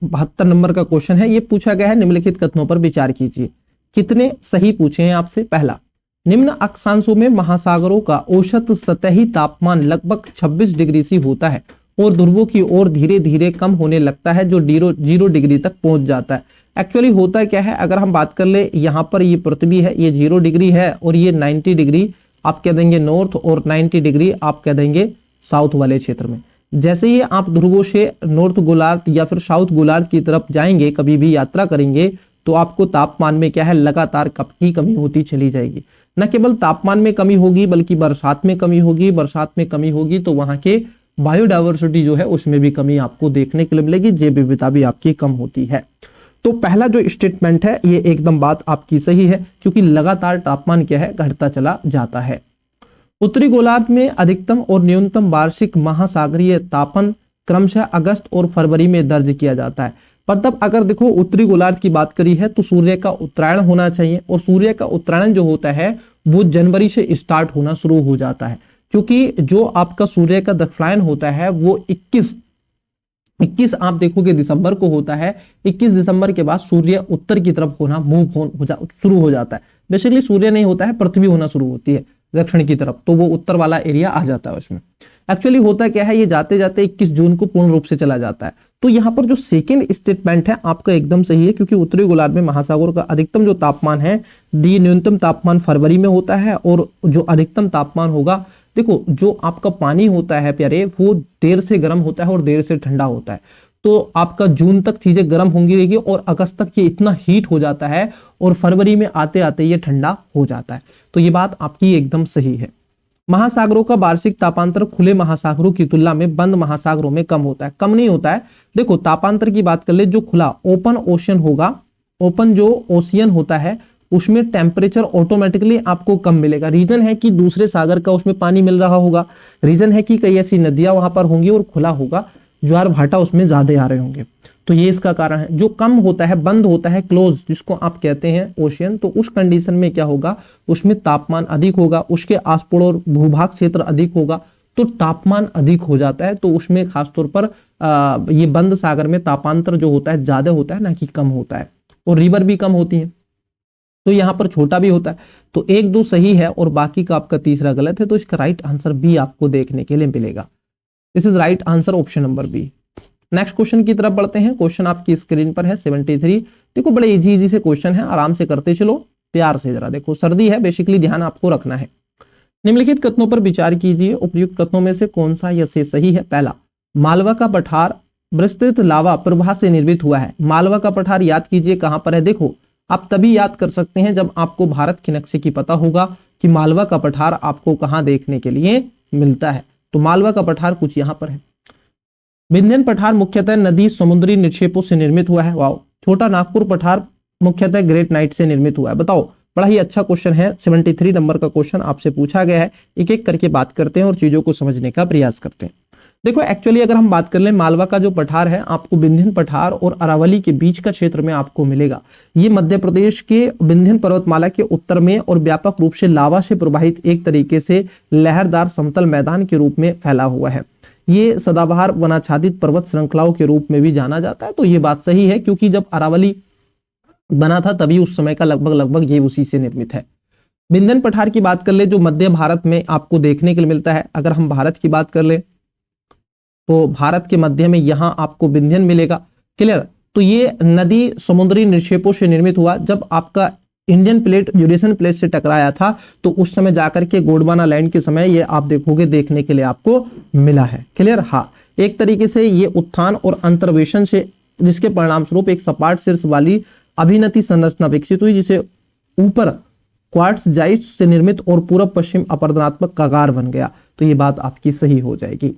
72 नंबर का क्वेश्चन है। ये पूछा गया है निम्नलिखित कथनों पर विचार कीजिए। कितने सही पूछे हैं आपसे। पहला, निम्न अक्षांशों में महासागरों का औसत सतही तापमान लगभग 26 डिग्री सी होता है और ध्रुवों की ओर धीरे धीरे कम होने लगता है, जो 0 डिग्री तक पहुंच जाता है। एक्चुअली होता क्या है, अगर हम बात कर ले, यहाँ पर ये पृथ्वी है, ये 0 डिग्री है, और ये 90 डिग्री आप कह देंगे नॉर्थ, और 90 डिग्री आप कह देंगे साउथ वाले क्षेत्र में। जैसे ही आप ध्रुवों से नॉर्थ गोलार्ध या फिर साउथ गोलार्ध की तरफ जाएंगे, कभी भी यात्रा करेंगे, तो आपको तापमान में क्या है, लगातार कमी होती चली जाएगी। न केवल तापमान में कमी होगी, बल्कि बरसात में कमी होगी। बरसात में कमी होगी तो वहां के बायोडाइवर्सिटी जो है उसमें भी कमी आपको देखने के लिए मिलेगी, जैव विविधता भी आपकी कम होती है। तो पहला जो स्टेटमेंट है ये एकदम बात आपकी सही है, क्योंकि लगातार तापमान क्या है, घटता चला जाता है। उत्तरी गोलार्ध में अधिकतम और न्यूनतम वार्षिक महासागरीय तापमान क्रमशः अगस्त और फरवरी में दर्ज किया जाता है। मतलब अगर देखो उत्तरी गोलार्ध की बात करी है तो सूर्य का उत्तरायण होना चाहिए, और सूर्य का उत्तरायण जो होता है वो जनवरी से स्टार्ट होना शुरू हो जाता है, क्योंकि जो आपका सूर्य का दक्षिणायन होता है वो 21 आप देखोगे दिसंबर को होता है। 21 दिसंबर के बाद सूर्य उत्तर की तरफ होना शुरू हो जाता है। बेसिकली सूर्य नहीं होता है, पृथ्वी होना शुरू होती है दक्षिण की तरफ, तो वो उत्तर वाला एरिया आ जाता है उसमें। एक्चुअली होता क्या है, ये जाते जाते 21 जून को पूर्ण रूप से चला जाता है। तो यहाँ पर जो सेकेंड स्टेटमेंट है आपका एकदम सही है, क्योंकि उत्तरी गोलार्ध में महासागर का अधिकतम जो तापमान है, न्यूनतम तापमान फरवरी में होता है, और जो अधिकतम तापमान होगा, देखो जो आपका पानी होता है प्यारे, वो देर से गर्म होता है और देर से ठंडा होता है। तो आपका जून तक चीजें गर्म होंगी रहेगी, और अगस्त तक ये इतना हीट हो जाता है, और फरवरी में आते आते ये ठंडा हो जाता है। तो ये बात आपकी एकदम सही है। महासागरों का वार्षिक तापांतर खुले महासागरों की तुलना में बंद महासागरों में कम होता है। कम नहीं होता है। देखो तापांतर की बात कर ले, जो खुला ओपन ओशन होगा, ओपन जो ओशियन होता है उसमें टेम्परेचर ऑटोमेटिकली आपको कम मिलेगा। रीजन है कि दूसरे सागर का उसमें पानी मिल रहा होगा, रीजन है कि कई ऐसी नदियां वहां पर होंगी और खुला होगा, ज्वार भाटा उसमें ज्यादा आ रहे होंगे, तो ये इसका कारण है। जो कम होता है, बंद होता है, क्लोज जिसको आप कहते हैं ओशियन, तो उस कंडीशन में क्या होगा, उसमें तापमान अधिक होगा, उसके आस पड़ोस भूभाग क्षेत्र अधिक होगा, तो तापमान अधिक हो जाता है। तो उसमें खासतौर पर ये बंद सागर में तापांतर जो होता है ज्यादा होता है, ना कि कम होता है, और रिवर भी कम होती है, तो यहाँ पर छोटा भी होता है। तो 1-2 सही है और बाकी का आपका तीसरा गलत है, तो इसका राइट आंसर बी आपको देखने के लिए मिलेगा। This is right answer, option number B. Next question की तरफ बढ़ते हैं। क्वेश्चन आपकी स्क्रीन पर है 73। देखो बड़े इजी से क्वेश्चन है, आराम से करते चलो, प्यार से जरा देखो, सर्दी है, बेसिकली ध्यान आपको रखना है। निम्नलिखित कथनों पर विचार कीजिए, उपयुक्त कथनों में से कौन सा या से सही है। पहला, मालवा का पठार विस्तृत लावा प्रवाह से निर्मित हुआ है। मालवा का पठार याद कीजिए कहां पर है। देखो आप तभी याद कर सकते हैं जब आपको भारत के नक्शे की पता होगा कि मालवा का पठार आपको कहां देखने के लिए मिलता है। तो मालवा का पठार कुछ यहां पर है। विंध्यन पठार मुख्यतः नदी समुद्री निक्षेपों से निर्मित हुआ है। वाओ। छोटा नागपुर पठार मुख्यतः ग्रेनाइट से निर्मित हुआ है। बताओ, बड़ा ही अच्छा क्वेश्चन है। 73 नंबर का क्वेश्चन आपसे पूछा गया है। एक एक करके बात करते हैं और चीजों को समझने का प्रयास करते हैं। देखो एक्चुअली अगर हम बात कर लें, मालवा का जो पठार है आपको विंध्यन पठार और अरावली के बीच का क्षेत्र में आपको मिलेगा। ये मध्य प्रदेश के विंध्यन पर्वतमाला के उत्तर में और व्यापक रूप से लावा से प्रवाहित एक तरीके से लहरदार समतल मैदान के रूप में फैला हुआ है। ये सदाबहार वनाच्छादित पर्वत श्रृंखलाओं के रूप में भी जाना जाता है। तो ये बात सही है, क्योंकि जब अरावली बना था तभी उस समय का लगभग ये उसी से निर्मित है। विंध्यन पठार की बात कर ले, जो मध्य भारत में आपको देखने के लिए मिलता है। अगर हम भारत की बात कर ले तो भारत के मध्य में यहां आपको विंध्यन मिलेगा। क्लियर। तो ये नदी समुद्री निक्षेपों से निर्मित हुआ। जब आपका इंडियन प्लेट यूरेशियन प्लेट से टकराया था तो उस समय जाकर के गोंडवाना लैंड के समय ये आप देखोगे देखने के लिए आपको मिला है। क्लियर। हाँ, एक तरीके से ये उत्थान और अंतर्वेशन से, जिसके परिणाम स्वरूप एक सपाट शीर्ष वाली अभिनति संरचना विकसित हुई, जिसे ऊपर क्वार्ट्ज से निर्मित और पूर्व पश्चिम अपरदनात्मक कगार बन गया। तो ये बात आपकी सही हो जाएगी।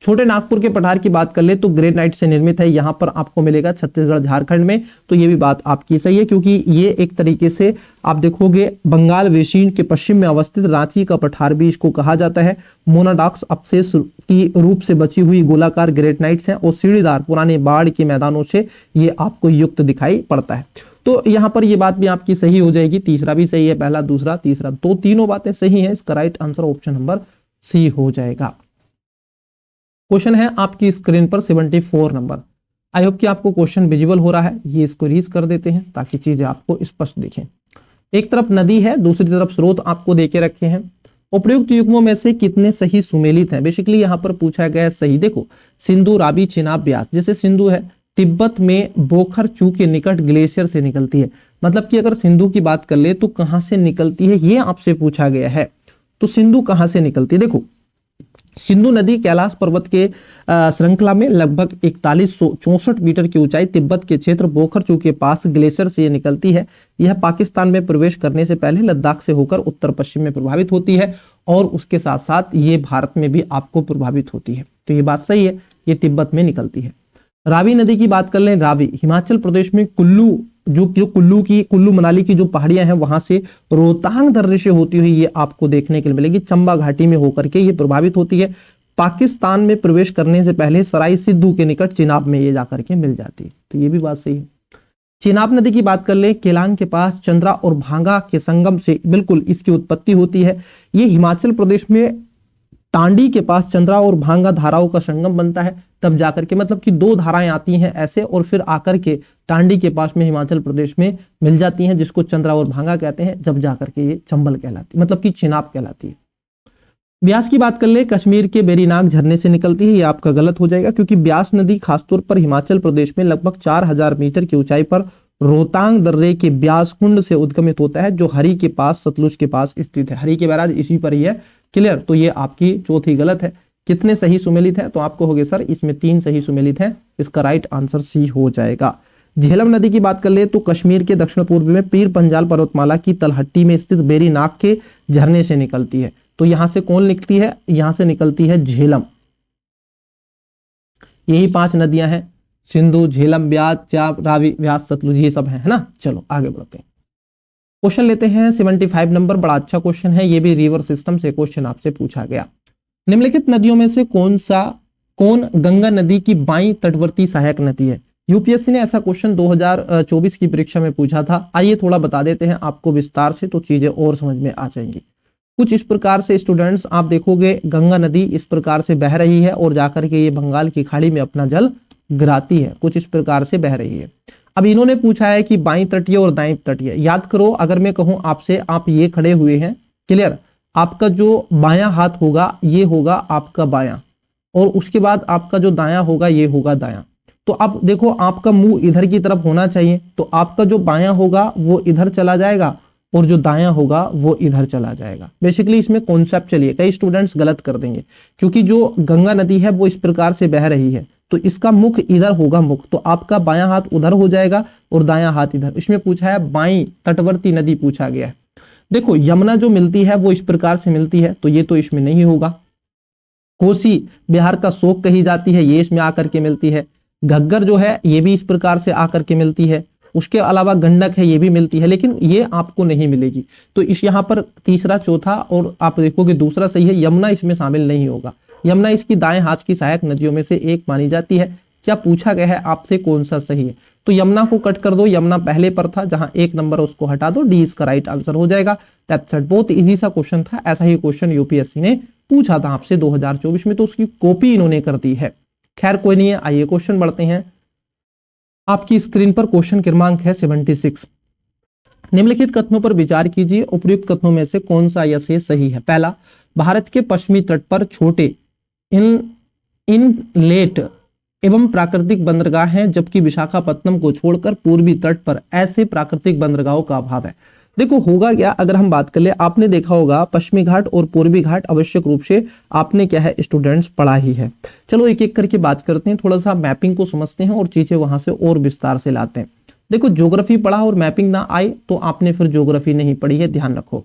छोटे नागपुर के पठार की बात कर ले तो ग्रेनाइट से निर्मित है, यहां पर आपको मिलेगा छत्तीसगढ़ झारखंड में। तो ये भी बात आपकी सही है, क्योंकि ये एक तरीके से आप देखोगे बंगाल वेसिन के पश्चिम में अवस्थित रांची का पठार भी इसको कहा जाता है। मोनाडॉक्स अपशेष की रूप से बची हुई गोलाकार ग्रेनाइट्स हैं और सीढ़ीदार पुराने बाढ़ के मैदानों से ये आपको युक्त दिखाई पड़ता है। तो यहां पर ये बात भी आपकी सही हो जाएगी, तीसरा भी सही है, पहला दूसरा तीसरा तो तीनों बातें सही हैं। इसका right answer option number C हो जाएगा। क्वेश्चन है आपकी स्क्रीन पर 74 नंबर। आई होप कि आपको क्वेश्चन विजिबल हो रहा है, ये इसको रीज कर देते हैं ताकि चीजें आपको स्पष्ट दिखें। एक तरफ नदी है, दूसरी तरफ स्रोत आपको देके रखे हैं। उपयुक्त युग्मों में से कितने सही सुमेलित हैं? बेसिकली यहाँ पर पूछा गया है सही। देखो सिंधु, रावी, चिनाब, ब्यास। जैसे सिंधु है तिब्बत में बोखर चू के निकट ग्लेशियर से निकलती है, मतलब कि अगर सिंधु की बात कर ले तो कहां से निकलती है ये आपसे पूछा गया है। तो सिंधु कहां से निकलती है? देखो सिंधु नदी कैलाश पर्वत के श्रृंखला में लगभग 4164 मीटर की ऊंचाई तिब्बत के क्षेत्र बोखरचू के पास ग्लेशियर से निकलती है। यह पाकिस्तान में प्रवेश करने से पहले लद्दाख से होकर उत्तर पश्चिम में प्रभावित होती है और उसके साथ साथ ये भारत में भी आपको प्रभावित होती है। तो ये बात सही है, ये तिब्बत में निकलती है। रावी नदी की बात कर लें, रावी हिमाचल प्रदेश में कुल्लू जो कुल्लू मनाली की जो पहाड़ियां हैं वहां से रोहतांग दर्रे से होती हुई ये आपको देखने के लिए मिलेगी, चंबा घाटी में होकर के ये प्रभावित होती है। पाकिस्तान में प्रवेश करने से पहले सराय सिद्धू के निकट चिनाब में ये जाकर के मिल जाती है। तो ये भी बात सही है। चिनाब नदी की बात कर ले, केलांग के पास चंद्रा और भांगा के संगम से बिल्कुल इसकी उत्पत्ति होती है। ये हिमाचल प्रदेश में टांडी के पास चंद्रा और भांगा धाराओं का संगम बनता है, तब जाकर के मतलब कि दो धाराएं आती हैं ऐसे और फिर आकर के टांडी के पास में हिमाचल प्रदेश में मिल जाती हैं, जिसको चंद्रा और भांगा कहते हैं, जब जाकर के ये चंबल कहलाती है, मतलब कि चिनाब कहलाती है। ब्यास की बात कर ले, कश्मीर के बेरीनाग झरने से निकलती है, ये आपका गलत हो जाएगा, क्योंकि ब्यास नदी खासतौर पर हिमाचल प्रदेश में लगभग 4000 मीटर की ऊंचाई पर रोहतांग दर्रे के ब्यास कुंड से उद्गमित होता है, जो हरी के पास सतलुज के पास स्थित है। हरी के बैराज इसी पर ही है। क्लियर? तो ये आपकी चौथी गलत है। कितने सही सुमेलित हैं? तो आपको हो गए सर इसमें 3 सही सुमेलित हैं। इसका राइट आंसर सी हो जाएगा। झेलम नदी की बात कर ले तो कश्मीर के दक्षिण पूर्व में पीर पंजाल पर्वतमाला की तलहट्टी में स्थित बेरीनाग के झरने से निकलती है। तो यहां से कौन निकलती है? यहां से निकलती है झेलम। यही 5 नदियां हैं, सिंधु, झेलम, ब्यास, चाब, रावी, व्यास, सतलुज, ये सब है ना। चलो आगे बढ़ते हैं। क्वेश्चन लेते हैं 75 नंबर। बड़ा अच्छा क्वेश्चन है, ये भी रिवर सिस्टम से क्वेश्चन आपसे पूछा गया। निम्नलिखित नदियों में से कौन गंगा नदी की बाईं तटवर्ती सहायक नदी है? यूपीएससी ने ऐसा क्वेश्चन 2024 की परीक्षा में पूछा था। आइए थोड़ा बता देते हैं आपको विस्तार से, तो चीजें और समझ में आ जाएंगी। कुछ इस प्रकार से स्टूडेंट्स आप देखोगे, गंगा नदी इस प्रकार से बह रही है और जाकर के ये बंगाल की खाड़ी में अपना जल गिराती है, कुछ इस प्रकार से बह रही है। अब इन्होंने पूछा है कि बाईं तटीय और दाईं तटीय। याद करो, अगर मैं कहूं आपसे, आप ये खड़े हुए हैं, क्लियर, आपका जो बायां हाथ होगा ये होगा आपका बायां, और उसके बाद आपका जो दायां होगा ये होगा दायां। तो अब देखो, आपका मुंह इधर की तरफ होना चाहिए, तो आपका जो बायां होगा वो इधर चला जाएगा और जो दायां होगा वो इधर चला जाएगा। बेसिकली इसमें कॉन्सेप्ट, चलिए कई स्टूडेंट्स गलत कर देंगे, क्योंकि जो गंगा नदी है वो इस प्रकार से बह रही है, तो इसका मुख इधर होगा, मुख, तो आपका बायां हाथ उधर हो जाएगा और दायां हाथ इधर। इसमें पूछा है बाईं तटवर्ती नदी पूछा गया है। देखो यमुना जो मिलती है वो इस प्रकार से मिलती है, तो ये तो इसमें नहीं होगा। कोसी बिहार का शोक कही जाती है, ये इसमें आकर के मिलती है। घग्गर जो है ये भी इस प्रकार से आकर के मिलती है। उसके अलावा गंडक है, ये भी मिलती है, लेकिन ये आपको नहीं मिलेगी। तो इस यहाँ पर तीसरा, चौथा और आप देखोगे दूसरा सही है, यमुना इसमें शामिल नहीं होगा। यमुना इसकी दाएं हाथ की सहायक नदियों में से एक मानी जाती है। क्या पूछा गया है आपसे कौन सा सही है? तो यमुना को कट कर दो, यमुना पहले पर था, जहां 1 नंबर उसको हटा दो, डी इसका राइट आंसर हो जाएगा। That's it. बहुत इजी सा क्वेश्चन था, ऐसा ही क्वेश्चन यूपीएससी ने पूछा था आपसे 2024 में, तो उसकी कॉपी इन्होंने कर दी है। खैर कोई नहीं है, आइए क्वेश्चन बढ़ते हैं। आपकी स्क्रीन पर क्वेश्चन क्रमांक है 76। निम्नलिखित कथनों पर विचार कीजिए, उपयुक्त कथनों में से कौन सा या से सही है? पहला, भारत के पश्चिमी तट पर छोटे इनलेट एवं प्राकृतिक बंदरगाह हैं, जबकि विशाखापत्तनम को छोड़कर पूर्वी तट पर ऐसे प्राकृतिक बंदरगाहों का अभाव है। देखो होगा क्या, अगर हम बात कर ले, आपने देखा होगा पश्चिमी घाट और पूर्वी घाट आवश्यक रूप से आपने क्या है स्टूडेंट्स पढ़ा ही है। चलो एक एक करके बात करते हैं, थोड़ा सा मैपिंग को समझते हैं और चीजें वहां से और विस्तार से लाते हैं। देखो ज्योग्राफी पढ़ा और मैपिंग ना आए तो आपने फिर ज्योग्राफी नहीं पढ़ी है, ध्यान रखो।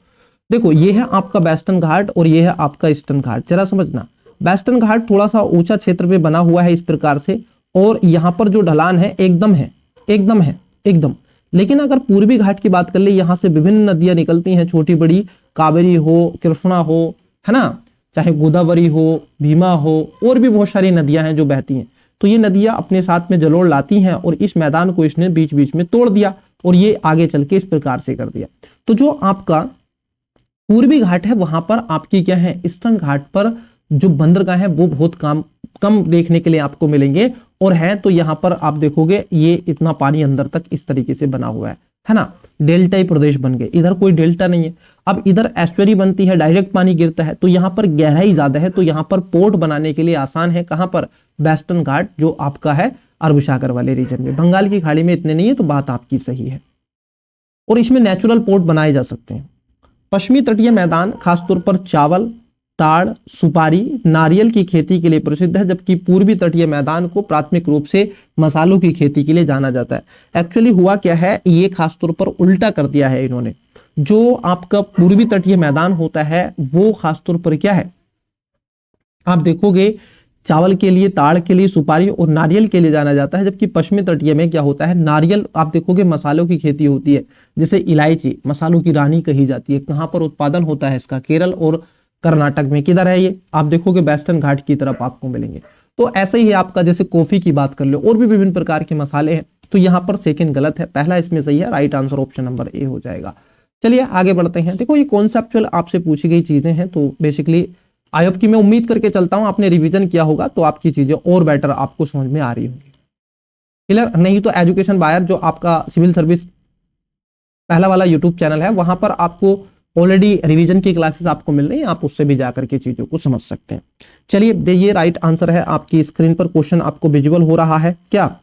देखो ये है आपका वेस्टर्न घाट और ये है आपका ईस्टर्न घाट, जरा समझना। वेस्टर्न घाट थोड़ा सा ऊंचा क्षेत्र पे बना हुआ है इस प्रकार से, और यहाँ पर जो ढलान है एकदम। लेकिन अगर पूर्वी घाट की बात कर ले, यहाँ से विभिन्न नदियां निकलती हैं, छोटी बड़ी, कावेरी हो, कृष्णा हो, है ना, चाहे गोदावरी हो, भीमा हो, और भी बहुत सारी नदियां हैं जो बहती हैं। तो ये नदियां अपने साथ में जलोढ़ लाती हैं और इस मैदान को इसने बीच बीच में तोड़ दिया और ये आगे चल के इस प्रकार से कर दिया। तो जो आपका पूर्वी घाट है वहां पर आपकी क्या है, ईस्टर्न घाट पर जो बंदरगाह है वो बहुत कम देखने के लिए आपको मिलेंगे, और है तो यहाँ पर आप देखोगे ये इतना पानी अंदर तक इस तरीके से बना हुआ है ना, डेल्टाई प्रदेश बन गए। इधर कोई डेल्टा नहीं है, अब इधर एस्चुअरी बनती है, डायरेक्ट पानी गिरता है, तो यहाँ पर गहराई ज्यादा है, तो यहाँ पर पोर्ट बनाने के लिए आसान है। कहां पर, वेस्टर्न घाट जो आपका है अरब सागर वाले रीजन में। बंगाल की खाड़ी में इतने नहीं है, तो बात आपकी सही है, और इसमें नेचुरल पोर्ट बनाए जा सकते हैं। पश्चिमी तटीय मैदान खासतौर पर चावल, ताड़, सुपारी, नारियल की खेती के लिए प्रसिद्ध है, जबकि पूर्वी तटीय मैदान को प्राथमिक रूप से मसालों की खेती के लिए जाना जाता है। एक्चुअली हुआ क्या है, ये खासतौर पर उल्टा कर दिया है इन्होंने। जो आपका पूर्वी तटीय मैदान होता है वो खासतौर पर क्या है, आप देखोगे चावल के लिए, ताड़ के लिए, सुपारी और नारियल के लिए जाना जाता है, जबकि पश्चिमी तटीय में क्या होता है, नारियल, आप देखोगे मसालों की खेती होती है, जैसे इलायची मसालों की रानी कही जाती है। कहां पर उत्पादन होता है इसका, केरल और कर्नाटक में। किधर है ये, आप देखोगे वेस्टर्न घाट की तरफ आपको मिलेंगे। तो ऐसे ही है आपका, जैसे कॉफी की बात कर लो, और भी विभिन्न प्रकार के मसाले हैं। तो यहाँ पर सेकंड गलत है, पहला इसमें सही है, right answer option number A हो जाएगा। चलिए आगे बढ़ते हैं। देखो ये कॉन्सेप्चुअल आपसे पूछी गई चीजें हैं, तो बेसिकली आई होप की मैं उम्मीद करके चलता हूं आपने रिवीजन किया होगा, तो आपकी चीजें और बेटर आपको समझ में आ रही होंगी। क्लियर, नहीं तो एजुकेशन बायर जो आपका सिविल सर्विस पहला वाला यूट्यूब चैनल है, वहां पर आपको ऑलरेडी रिवीजन की क्लासेस आपको मिल रही है, आप उससे भी जाकर के चीजों को समझ सकते हैं। चलिए ये राइट आंसर है, आपकी स्क्रीन पर क्वेश्चन आपको विजुअल हो रहा है क्या,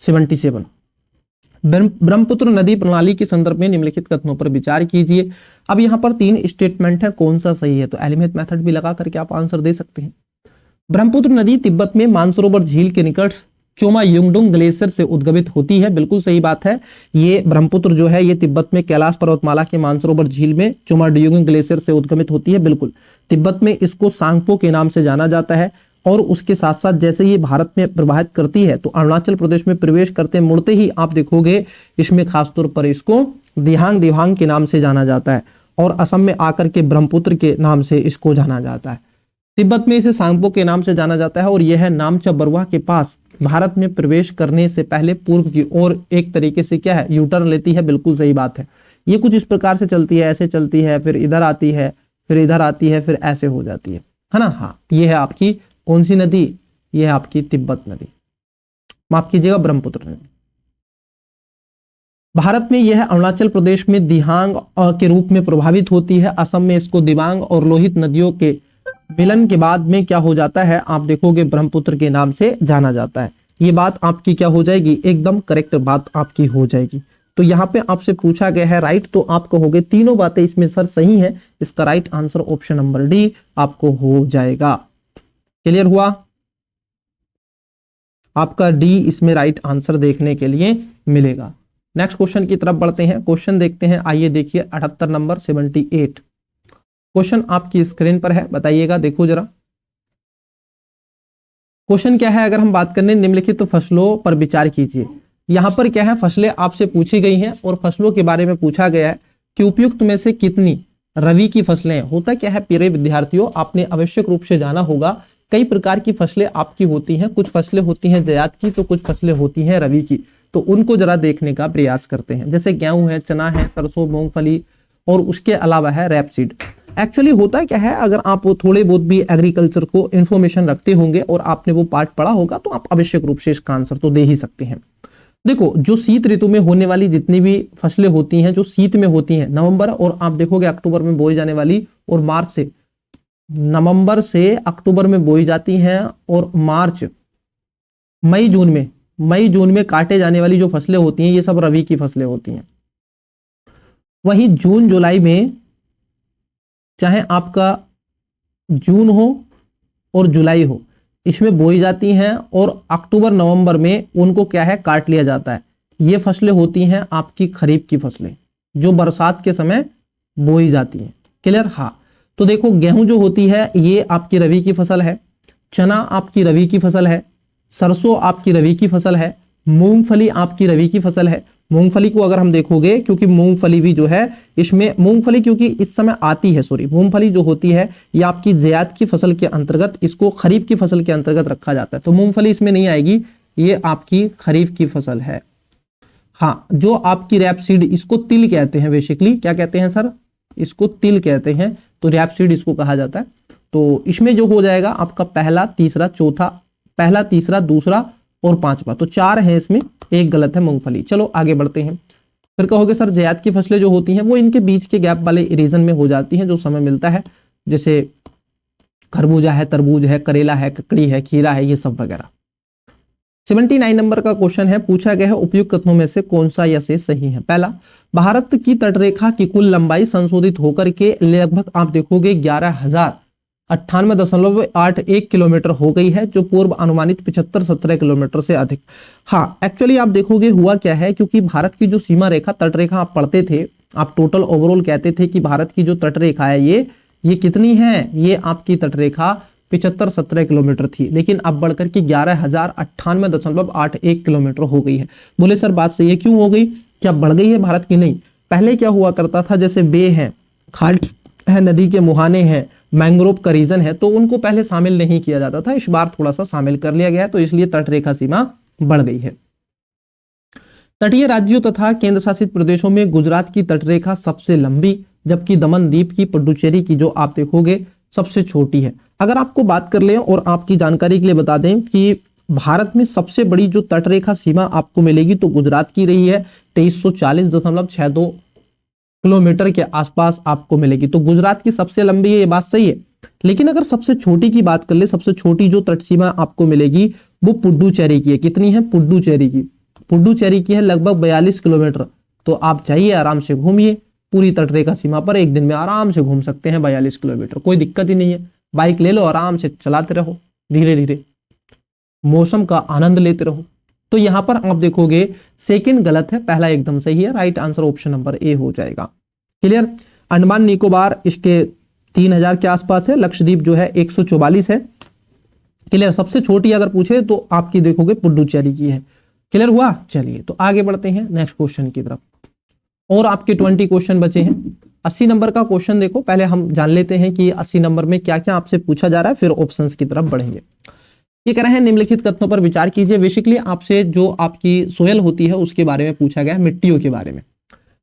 77। ब्रह्मपुत्र नदी प्रणाली के संदर्भ में निम्नलिखित कथनों पर विचार कीजिए। अब यहाँ पर 3 स्टेटमेंट है, कौन सा सही है, तो एलिमेंट मेथड भी लगा करके आप आंसर दे सकते हैं। ब्रह्मपुत्र नदी तिब्बत में मानसरोवर झील के निकट चोमा युंगडुंग ग्लेशियर से उद्गमित होती है, बिल्कुल सही बात है। ये ब्रह्मपुत्र जो है ये तिब्बत में कैलाश पर्वतमाला के मानसरोवर झील में चोमा युंगडुंग ग्लेशियर से उद्गमित होती है, बिल्कुल। तिब्बत में इसको सांगपो के नाम से जाना जाता है, और उसके साथ साथ जैसे ये भारत में प्रवाहित करती है तो अरुणाचल प्रदेश में प्रवेश करते मुड़ते ही आप देखोगे इसमें खासतौर पर इसको दिहांग के नाम से जाना जाता है, और असम में आकर के ब्रह्मपुत्र के नाम से इसको जाना जाता है। तिब्बत में इसे सांगपो के नाम से जाना जाता है, और यह है नामचा बरुआ के पास भारत में प्रवेश करने से पहले पूर्व की ओर एक तरीके से क्या है, यूटर्न लेती है, बिल्कुल सही बात है। ये कुछ इस प्रकार से चलती है, ऐसे चलती है, फिर इधर आती है, फिर इधर आती है, फिर ऐसे हो जाती है ना। हाँ, ये है आपकी कौन सी नदी, ये है आपकी तिब्बत नदी, माफ कीजिएगा ब्रह्मपुत्र नदी। भारत में यह अरुणाचल प्रदेश में दिहांग के रूप में प्रभावित होती है, असम में इसको दिबांग और लोहित नदियों के मिलन के बाद में क्या हो जाता है, आप देखोगे ब्रह्मपुत्र के नाम से जाना जाता है। ये बात आपकी क्या हो जाएगी, एकदम करेक्ट बात आपकी हो जाएगी। तो यहाँ पे आपसे पूछा गया है राइट, तो आप कहोगे तीनों बातें इसमें सर सही है, इसका right answer option number D आपको हो जाएगा। क्लियर हुआ, आपका डी इसमें राइट आंसर देखने के लिए मिलेगा। नेक्स्ट क्वेश्चन की तरफ बढ़ते हैं, क्वेश्चन देखते हैं। आइए देखिए 78 नंबर 78 क्वेश्चन आपकी स्क्रीन पर है, बताइएगा, देखो जरा क्वेश्चन क्या है। अगर हम बात करें निम्नलिखित फसलों पर विचार कीजिए। यहां पर क्या है, फसलें आपसे पूछी गई हैं और फसलों के बारे में पूछा गया है कि उपयुक्त में से कितनी रबी की फसलें। होता क्या है प्रिय विद्यार्थियों, आपने आवश्यक रूप से जाना होगा कई प्रकार की फसलें आपकी होती हैं, कुछ फसलें होती हैं जायद की, तो कुछ फसलें होती हैं रबी की। तो उनको जरा देखने का प्रयास करते हैं, जैसे गेहूं है, चना है, सरसों, मूंगफली, और उसके अलावा है रैपसीड। एक्चुअली होता क्या है, अगर आप वो थोड़े बहुत भी एग्रीकल्चर को इन्फॉर्मेशन रखते होंगे और आपने वो पार्ट पढ़ा होगा, तो आप आवश्यक रूप से इसका आंसर तो दे ही सकते हैं। देखो, जो शीत ऋतु में होने वाली जितनी भी फसलें होती हैं, जो शीत में होती हैं, नवंबर और आप देखोगे अक्टूबर में बोई जाने वाली, और मार्च से नवंबर से अक्टूबर में बोई जाती हैं, और मार्च मई जून में काटे जाने वाली जो फसलें होती हैं, ये सब रबी की फसलें होती हैं। वहीं जून जुलाई में चाहे आपका जून हो और जुलाई हो, इसमें बोई जाती हैं, और अक्टूबर नवंबर में उनको क्या है, काट लिया जाता है। ये फसलें होती हैं आपकी खरीफ की फसलें, जो बरसात के समय बोई जाती हैं। क्लियर, हाँ। तो देखो, गेहूं जो होती है ये आपकी रबी की फसल है, चना आपकी रबी की फसल है, सरसों आपकी रबी की फसल है, मूंगफली आपकी रबी की फसल है। मूंगफली को अगर हम देखोगे, क्योंकि मूंगफली भी जो है इसमें, मूंगफली क्योंकि इस समय आती है, सॉरी, मूंगफली जो होती है ये आपकी ज़ैद की फसल के अंतर्गत, इसको खरीफ की फसल के अंतर्गत रखा जाता है, तो मूंगफली इसमें नहीं आएगी, ये आपकी खरीफ की फसल है। हाँ, जो आपकी रैपसीड, इसको तिल कहते हैं बेसिकली, क्या कहते हैं सर, इसको तिल कहते हैं, तो रैपसीड इसको कहा जाता है। तो इसमें जो हो जाएगा आपका पहला, तीसरा, चौथा, पहला, तीसरा, दूसरा और पांचवा, तो 4 है इसमें, एक गलत है मूंगफली। चलो आगे बढ़ते हैं। फिर कहोगे सर ज़ैद की फसलें जो होती हैं वो इनके बीच के गैप वाले रीजन में हो जाती हैं, जो समय मिलता है, जैसे खरबूजा है, तरबूज है, करेला है, ककड़ी है, खीरा है, ये सब वगैरह। 79 नंबर का क्वेश्चन है, पूछा गया है उपयुक्त कथनों में से कौन सा या से सही है। पहला, भारत की तटरेखा की कुल लंबाई संशोधित होकर के लगभग आप देखोगे 11,098.81 किलोमीटर हो गई है, जो पूर्व अनुमानित 75-17 किलोमीटर से अधिक। हाँ, एक्चुअली आप देखोगे हुआ क्या है, क्योंकि भारत की जो सीमा रेखा, तटरेखा आप पढ़ते थे, आप टोटल ओवरऑल कहते थे कि भारत की जो तटरेखा है ये कितनी है, ये आपकी तटरेखा 75-17 किलोमीटर थी, लेकिन अब बढ़कर के 11,098.81 किलोमीटर हो गई है। बोले सर बात सही है, क्यों हो गई, क्या बढ़ गई है भारत की? नहीं, पहले क्या हुआ करता था, जैसे बे है, खाल है, नदी के मुहाने हैं, मैंग्रोव का रीजन है, तो उनको पहले शामिल नहीं किया जाता था, इस बार थोड़ा सा शामिल कर लिया गया है, तो इसलिए तटरेखा सीमा बढ़ गई है। तटीय राज्यों तथा केंद्र शासित प्रदेशों में गुजरात की तटरेखा सबसे लंबी, जबकि दमन द्वीप की, पुडुचेरी की जो आप देखोगे सबसे छोटी है। अगर आपको बात कर लें और आपकी जानकारी के लिए बता दें कि भारत में सबसे बड़ी जो तटरेखा सीमा आपको मिलेगी तो गुजरात की रही है, 2340.62 किलोमीटर के आसपास आपको मिलेगी, तो गुजरात की सबसे लंबी है, ये बात सही है। लेकिन अगर सबसे छोटी की बात कर ले, सबसे छोटी जो तट सीमा आपको मिलेगी वो पुडुचेरी की है। कितनी है? पुडुचेरी की, पुडुचेरी की है लगभग 42 किलोमीटर। तो आप जाइए, आराम से घूमिए पूरी तटरेखा सीमा पर, एक दिन में आराम से घूम सकते हैं 42 किलोमीटर, कोई दिक्कत ही नहीं है। बाइक ले लो, आराम से चलाते रहो, धीरे धीरे मौसम का आनंद लेते रहो। तो यहां पर आप देखोगे सेकंड गलत है, पहला एकदम सही है, right answer option number A हो जाएगा। क्लियर। अंडमान निकोबार इसके 3000 के आसपास है, लक्षद्वीप जो है 144 है। क्लियर। सबसे छोटी अगर पूछे तो आपकी देखोगे पुडुचेरी की है। क्लियर हुआ। चलिए तो आगे बढ़ते हैं नेक्स्ट क्वेश्चन की तरफ, और आपके 20 क्वेश्चन बचे हैं। 80 नंबर का क्वेश्चन देखो, पहले हम जान लेते हैं कि 80 नंबर में क्या क्या आपसे पूछा जा रहा है, फिर ऑप्शंस की तरफ बढ़ेंगे। ये कह रहे हैं निम्नलिखित कथनों पर विचार कीजिए। बेसिकली आपसे जो आपकी सोयल होती है उसके बारे में पूछा गया है, मिट्टियों के बारे में।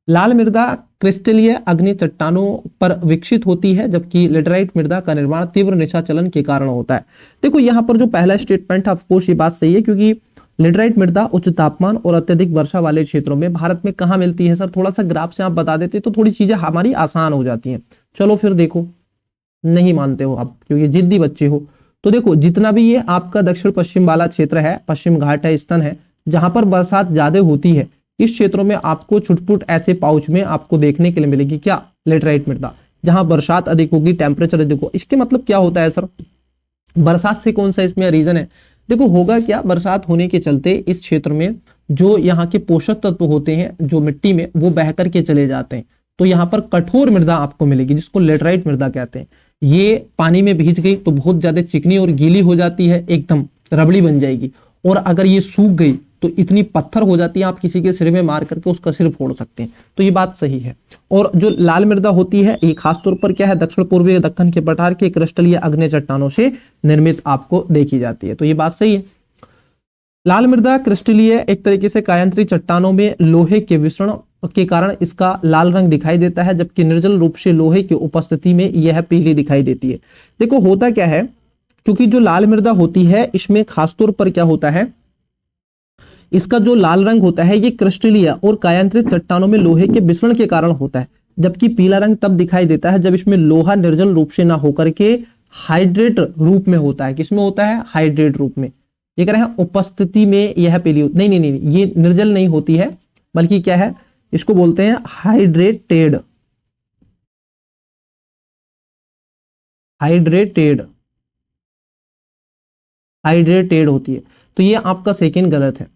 लाल मृदा क्रिस्टलीय अग्नि चट्टानों पर विकसित होती है, जबकि लेटराइट मृदा का निर्माण तीव्र निशाचलन के कारण होता है। देखो यहाँ पर जो पहला स्टेटमेंट है, ऑफकोर्स ये बात सही है, क्योंकि लेटराइट मृदा उच्च तापमान और अत्यधिक वर्षा वाले क्षेत्रों में भारत में कहाँ मिलती है। सर थोड़ा सा ग्राफ से आप बता देते तो थोड़ी चीजें हमारी आसान हो जाती हैं। चलो फिर देखो, नहीं मानते हो आप क्योंकि जिद्दी बच्चे हो, तो देखो जितना भी ये आपका दक्षिण पश्चिम वाला क्षेत्र है, पश्चिम घाट है, ईस्टर्न है, जहां पर बरसात ज्यादा होती है, इस क्षेत्रों में आपको छुटपुट ऐसे पाउच में आपको देखने के लिए मिलेगी क्या, लेटराइट मृदा। जहां बरसात अधिक होगी, टेम्परेचर अधिक होगा। इसके मतलब क्या होता है सर, बरसात से कौन सा इसमें रीजन है। देखो होगा क्या, बरसात होने के चलते इस क्षेत्र में जो यहाँ के पोषक तत्व होते हैं जो मिट्टी में, वो बह करके चले जाते हैं, तो यहाँ पर कठोर मृदा आपको मिलेगी जिसको लेटराइट मृदा कहते हैं। ये पानी में भीज गई तो बहुत ज्यादा चिकनी और गीली हो जाती है, एकदम रबड़ी बन जाएगी, और अगर ये सूख गई तो इतनी पत्थर हो जाती है, आप किसी के सिर में मार करके उसका सिर फोड़ सकते हैं। तो ये बात सही है। और जो लाल मृदा होती है ये खासतौर पर क्या है, दक्षिण पूर्वी दक्कन के पठार के क्रिस्टलीय अग्नि चट्टानों से निर्मित आपको देखी जाती है। तो ये बात सही है। लाल मृदा क्रिस्टलीय एक तरीके से कायांतरी चट्टानों में लोहे के विसरण के कारण इसका लाल रंग दिखाई देता है, जबकि निर्जल रूप से लोहे की उपस्थिति में यह पीली दिखाई देती है। देखो होता क्या है, क्योंकि जो लाल मृदा होती है इसमें खासतौर पर क्या होता है, इसका जो लाल रंग होता है ये क्रिस्टलीय और कायांतरित चट्टानों में लोहे के विसरण के कारण होता है, जबकि पीला रंग तब दिखाई देता है जब इसमें लोहा निर्जल रूप से ना होकर के हाइड्रेट रूप में होता है। किसमें होता है, हाइड्रेट रूप में। ये कह रहे हैं उपस्थिति में यह पीली, नहीं, ये निर्जल नहीं होती है, बल्कि क्या है, इसको बोलते हैं हाइड्रेटेड, हाइड्रेटेड होती है। तो ये आपका सेकंड गलत है।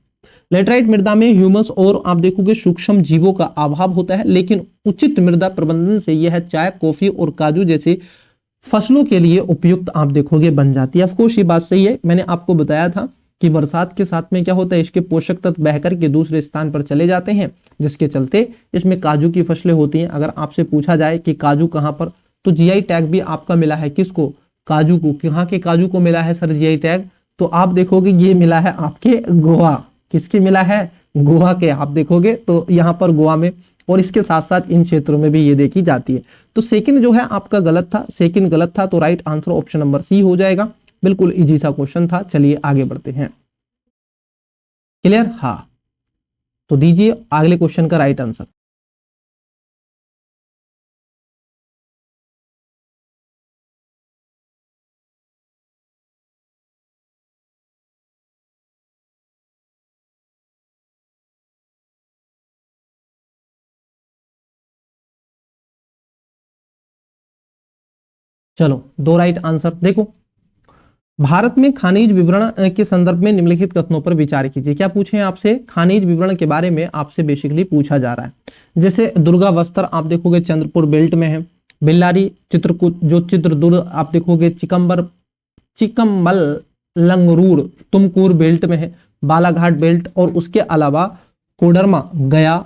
लेटराइट मृदा में ह्यूमस और आप देखोगे सूक्ष्म जीवों का अभाव होता है, लेकिन उचित मृदा प्रबंधन से यह चाय, कॉफी और काजू जैसे फसलों के लिए उपयुक्त आप देखोगे बन जाती है। ऑफकोर्स ये बात सही है, मैंने आपको बताया था कि बरसात के साथ में क्या होता है, इसके पोषक तत्व बहकर के दूसरे स्थान पर चले जाते हैं, जिसके चलते इसमें काजू की फसलें होती हैं। अगर आपसे पूछा जाए कि काजू कहाँ पर, तो जीआई टैग भी आपका मिला है किसको, काजू को। कहाँ के काजू को मिला है सर जीआई टैग, तो आप देखोगे ये मिला है आपके गोवा। किसके मिला है, गोवा के। आप देखोगे तो यहाँ पर गोवा में, और इसके साथ साथ इन क्षेत्रों में भी ये देखी जाती है। तो सेकंड जो है आपका गलत था, सेकंड गलत था, तो right answer option number C हो जाएगा। बिल्कुल इजी सा क्वेश्चन था। चलिए आगे बढ़ते हैं। क्लियर, हाँ, तो दीजिए अगले क्वेश्चन का राइट आंसर। चलो दो राइट आंसर। देखो, भारत में खनिज विवरण के संदर्भ में निम्नलिखित कथनों पर विचार कीजिए। क्या पूछे हैं आपसे, खनिज विवरण के बारे में आपसे बेसिकली पूछा जा रहा है। जैसे दुर्गा वस्त्र आप देखोगे चंद्रपुर बेल्ट में है, बेल्लारी चित्रकूट जो चित्रदुर्ग आप देखोगे चिकमबल लंगरूर तुमकुर बेल्ट में है, बालाघाट बेल्ट, और उसके अलावा कोडरमा गया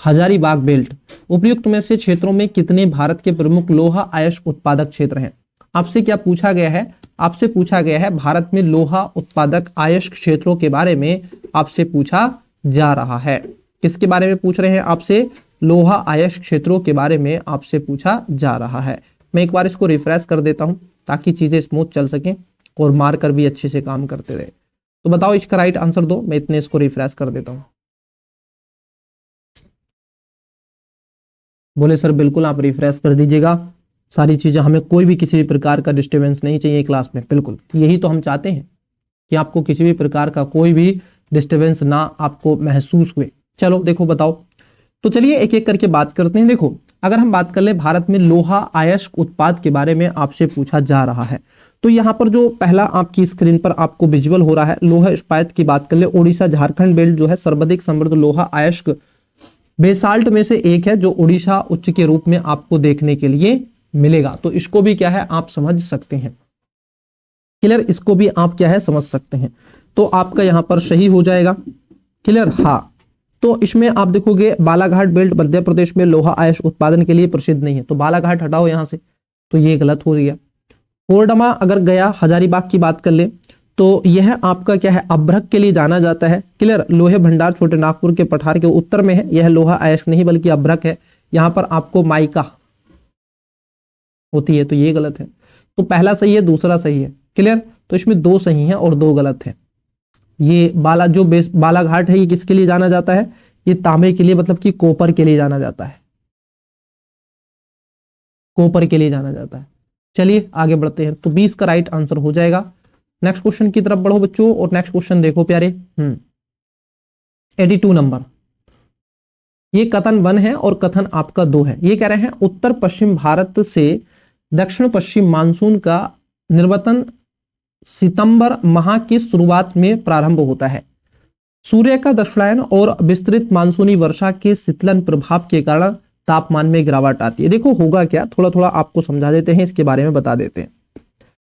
हजारीबाग बेल्ट। उपयुक्त में से क्षेत्रों में कितने भारत के प्रमुख लोहा अयस्क उत्पादक क्षेत्र हैं। आपसे क्या पूछा गया है, आपसे पूछा गया है भारत में लोहा उत्पादक अयस्क क्षेत्रों के बारे में आपसे पूछा जा रहा है। किसके बारे में पूछ रहे हैं आपसे, लोहा अयस्क क्षेत्रों के बारे में आपसे पूछा जा रहा है। मैं एक बार इसको रिफ्रेश कर देता हूं ताकि चीजें स्मूथ चल सकें और मार्कर भी अच्छे से काम करते रहे। तो बताओ इसका राइट आंसर दो, मैं इतने इसको रिफ्रेश कर देता हूं। बोले सर बिल्कुल आप रिफ्रेश कर दीजिएगा सारी चीजें, हमें कोई भी किसी भी प्रकार का डिस्टर्बेंस नहीं चाहिए क्लास में। बिल्कुल यही तो हम चाहते हैं कि आपको किसी भी प्रकार का कोई भी डिस्टर्बेंस ना आपको महसूस हुए। चलो देखो बताओ, तो चलिए एक एक करके बात करते हैं। देखो अगर हम बात कर ले भारत में लोहा अयस्क उत्पाद के बारे में आपसे पूछा जा रहा है, तो यहाँ पर जो पहला आपकी स्क्रीन पर आपको विजुअल हो रहा है लोहा इस्पात की बात कर ले, उड़ीसा झारखंड बेल्ट जो है सर्वाधिक समृद्ध लोहा अयस्क बेसाल्ट में से एक है, जो उड़ीसा उच्च के रूप में आपको देखने के लिए मिलेगा। तो इसको भी क्या है आप समझ सकते हैं। क्लियर, इसको भी आप क्या है समझ सकते हैं। तो आपका यहां पर सही हो जाएगा। क्लियर, हाँ, तो इसमें आप देखोगे बालाघाट बेल्ट मध्य प्रदेश में लोहा अयस्क उत्पादन के लिए प्रसिद्ध नहीं है, तो बालाघाट हटाओ यहां से, तो ये गलत हो गया। कोरडमा अगर गया हजारीबाग की बात कर ले, तो यह आपका क्या है अभ्रक के लिए जाना जाता है। क्लियर, लोहे भंडार छोटे नागपुर के पठार के उत्तर में है, यह लोहा अयस्क नहीं बल्कि अभ्रक है। यहां पर आपको माइका होती है, तो ये गलत है। तो पहला सही है, दूसरा सही है। क्लियर, तो इसमें दो सही हैं और दो गलत है। ये बालाघाट है, ये किसके लिए जाना जाता है, ये तांबे के लिए, मतलब कि कॉपर के लिए जाना जाता है, कॉपर के लिए जाना जाता है। चलिए आगे बढ़ते हैं, तो 20 का राइट आंसर हो जाएगा। नेक्स्ट क्वेश्चन की तरफ बढ़ो बच्चों, और नेक्स्ट क्वेश्चन देखो प्यारे। 82 नंबर, ये कथन 1 है और कथन आपका 2 है। ये कह रहे हैं उत्तर पश्चिम भारत से दक्षिण पश्चिम मानसून का निर्वर्तन सितंबर माह की शुरुआत में प्रारंभ होता है। सूर्य का दक्षिणायन और विस्तृत मानसूनी वर्षा के शीतलन प्रभाव के कारण तापमान में गिरावट आती है। देखो होगा क्या, थोड़ा थोड़ा आपको समझा देते हैं, इसके बारे में बता देते हैं।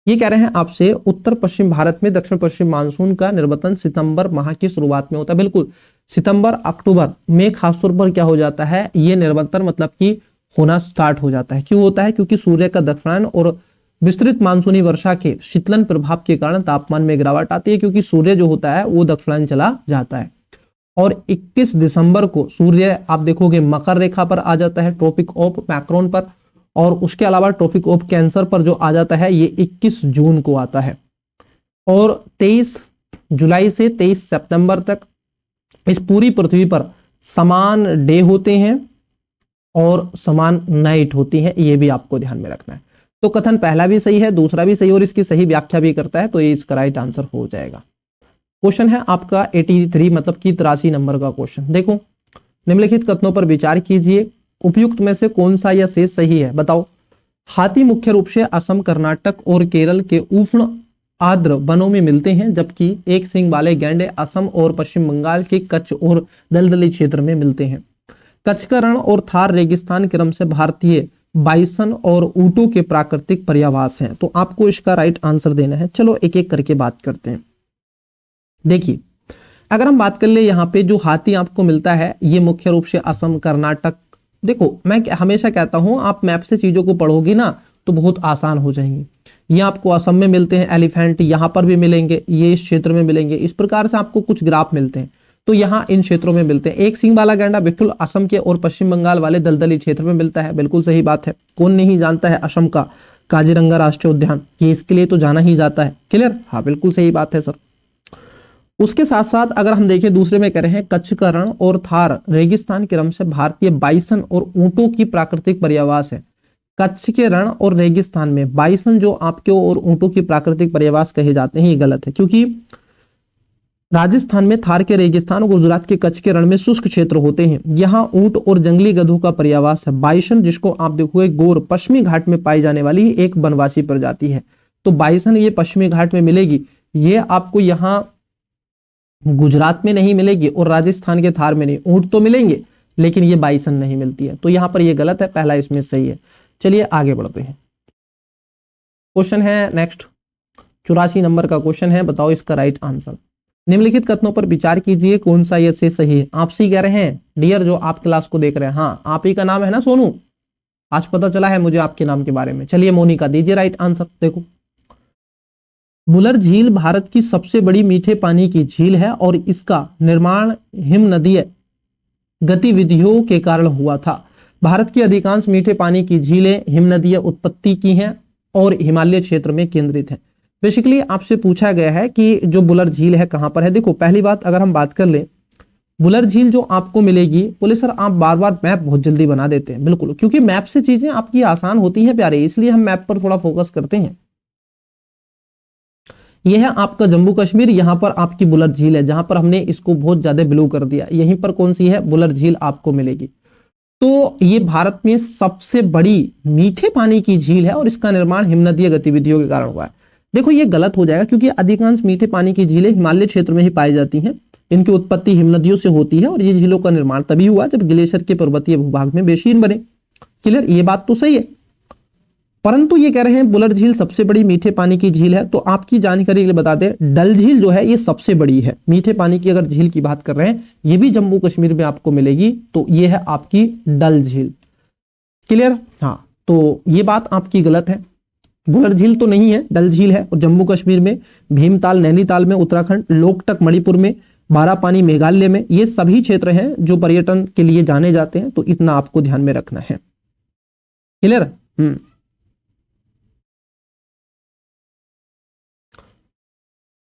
ये कह रहे हैं आपसे उत्तर पश्चिम भारत में दक्षिण पश्चिम मानसून का निर्वर्तन सितंबर माह की शुरुआत में होता है। बिल्कुल, सितंबर अक्टूबर में खासतौर पर क्या हो जाता है, ये निर्वर्तन मतलब कि होना स्टार्ट हो जाता है। क्यों होता है, क्योंकि सूर्य का दक्षिणायन और विस्तृत मानसूनी वर्षा के शीतलन प्रभाव के कारण तापमान में गिरावट आती है, क्योंकि सूर्य जो होता है वो दक्षिणायन चला जाता है। और 21 दिसंबर को सूर्य आप देखोगे मकर रेखा पर आ जाता है, ट्रॉपिक ऑफ मैक्रोन पर, और उसके अलावा ट्रॉपिक ऑफ कैंसर पर जो आ जाता है ये 21 जून को आता है। और 23 जुलाई से 23 सितंबर तक इस पूरी पृथ्वी पर समान डे होते हैं और समान नाइट होती है, ये भी आपको ध्यान में रखना है। तो कथन पहला भी सही है, दूसरा भी सही, और इसकी सही व्याख्या भी करता है, तो ये इसका राइट आंसर हो जाएगा। क्वेश्चन है आपका 83 मतलब कि 83 नंबर का क्वेश्चन। देखो निम्नलिखित कथनों पर विचार कीजिए, उपयुक्त में से कौन सा या शेष सही है, बताओ। हाथी मुख्य रूप से असम, कर्नाटक और केरल के उष्ण आर्द्र वनों में मिलते हैं, जबकि एक सींग वाले गैंडे असम और पश्चिम बंगाल के कच्छ और दलदली क्षेत्र में मिलते हैं। कच्छ का रण और थार रेगिस्तान क्रम से भारतीय बाइसन और ऊंटों के प्राकृतिक पर्यावास हैं। तो आपको इसका राइट आंसर देना है। चलो एक एक करके बात करते हैं। देखिए, अगर हम बात कर ले यहाँ पे जो हाथी आपको मिलता है ये मुख्य रूप से असम, कर्नाटक। देखो मैं हमेशा कहता हूं आप मैप से चीजों को पढ़ोगी ना तो बहुत आसान हो जाएंगी। ये आपको असम में मिलते हैं एलिफेंट, यहाँ पर भी मिलेंगे, ये इस क्षेत्र में मिलेंगे। इस प्रकार से आपको कुछ ग्राफ मिलते हैं तो यहाँ इन क्षेत्रों में मिलते हैं। एक सींग वाला गैंडा बिल्कुल असम के और पश्चिम बंगाल वाले दलदली क्षेत्र में मिलता है। बिल्कुल सही बात है। कौन नहीं जानता है असम का काजीरंगा राष्ट्रीय उद्यान, ये इसके लिए तो जाना ही जाता है। क्लियर? हाँ बिल्कुल सही बात है सर। उसके साथ साथ अगर हम देखें दूसरे में कह रहे हैं कच्छ का रण और थार रेगिस्तान के क्रम से भारतीय बाइसन और ऊंटों की प्राकृतिक पर्यावास है। कच्छ के रण और रेगिस्तान में बाइसन जो आपके और ऊंटों की प्राकृतिक पर्यावास कहे जाते हैं, ये गलत है, क्योंकि राजस्थान में थार के रेगिस्तान और गुजरात के कच्छ के रण में शुष्क क्षेत्र होते हैं। यहाँ ऊंट और जंगली गधों का पर्यावास है। बाइसन जिसको आप देखोगे गोर पश्चिमी घाट में पाई जाने वाली एक वनवासी प्रजाति है। तो बाइसन ये पश्चिमी घाट में मिलेगी, ये आपको यहाँ गुजरात में नहीं मिलेगी और राजस्थान के थार में नहीं। ऊंट तो मिलेंगे लेकिन ये बाइसन नहीं मिलती है। तो यहाँ पर ये गलत है, पहला इसमें सही है। चलिए आगे बढ़ते हैं। क्वेश्चन है नेक्स्ट 84 नंबर का क्वेश्चन है, बताओ इसका राइट आंसर। निम्नलिखित कथनों पर विचार कीजिए, कौन सा ये से सही है। आपसे ही कह रहे हैं डियर जो आप क्लास को देख रहे हैं। हाँ आप ही का नाम है ना सोनू, आज पता चला है मुझे आपके नाम के बारे में। चलिए मोनिका दीजिए राइट आंसर। देखो बुलर झील भारत की सबसे बड़ी मीठे पानी की झील है और इसका निर्माण हिमनदीय गतिविधियों के कारण हुआ था। भारत की अधिकांश मीठे पानी की झीलें हिमनदीय उत्पत्ति की हैं और हिमालय क्षेत्र में केंद्रित है। बेसिकली आपसे पूछा गया है कि जो बुलर झील है कहां पर है। देखो पहली बात अगर हम बात कर लें, बुलर झील जो आपको मिलेगी, बोले सर आप बार बार मैप बहुत जल्दी बना देते हैं। बिल्कुल, क्योंकि मैप से चीजें आपकी आसान होती हैं प्यारे, इसलिए हम मैप पर थोड़ा फोकस करते हैं। यह है आपका जम्मू कश्मीर, यहां पर आपकी बुलर झील है, जहां पर हमने इसको बहुत ज्यादा ब्लू कर दिया। यहीं पर कौन सी है, बुलर झील आपको मिलेगी। तो ये भारत में सबसे बड़ी मीठे पानी की झील है और इसका निर्माण हिमनदीय गतिविधियों के कारण हुआ है। देखो ये गलत हो जाएगा, क्योंकि अधिकांश मीठे पानी की झीलें हिमालय क्षेत्र में ही पाई जाती हैं। इनकी उत्पत्ति हिमनदियों से होती है और ये झीलों का निर्माण तभी हुआ जब ग्लेशियर के पर्वतीय भूभाग में बेशीन बने। क्लियर? ये बात तो सही है, परंतु ये कह रहे हैं बुलर झील सबसे बड़ी मीठे पानी की झील है। तो आपकी जानकारी के लिए बता दें, डल झील जो है ये सबसे बड़ी है मीठे पानी की। अगर झील की बात कर रहे हैं, ये भी जम्मू कश्मीर में आपको मिलेगी, तो ये है आपकी डल झील। क्लियर? हाँ, तो ये बात आपकी गलत है। बुलर झील तो नहीं है, डल झील है। और जम्मू कश्मीर में, भीमताल नैनीताल में, उत्तराखंड, लोकटक मणिपुर में, बारापानी मेघालय में, ये सभी क्षेत्र हैं जो पर्यटन के लिए जाने जाते हैं। तो इतना आपको ध्यान में रखना है। क्लियर?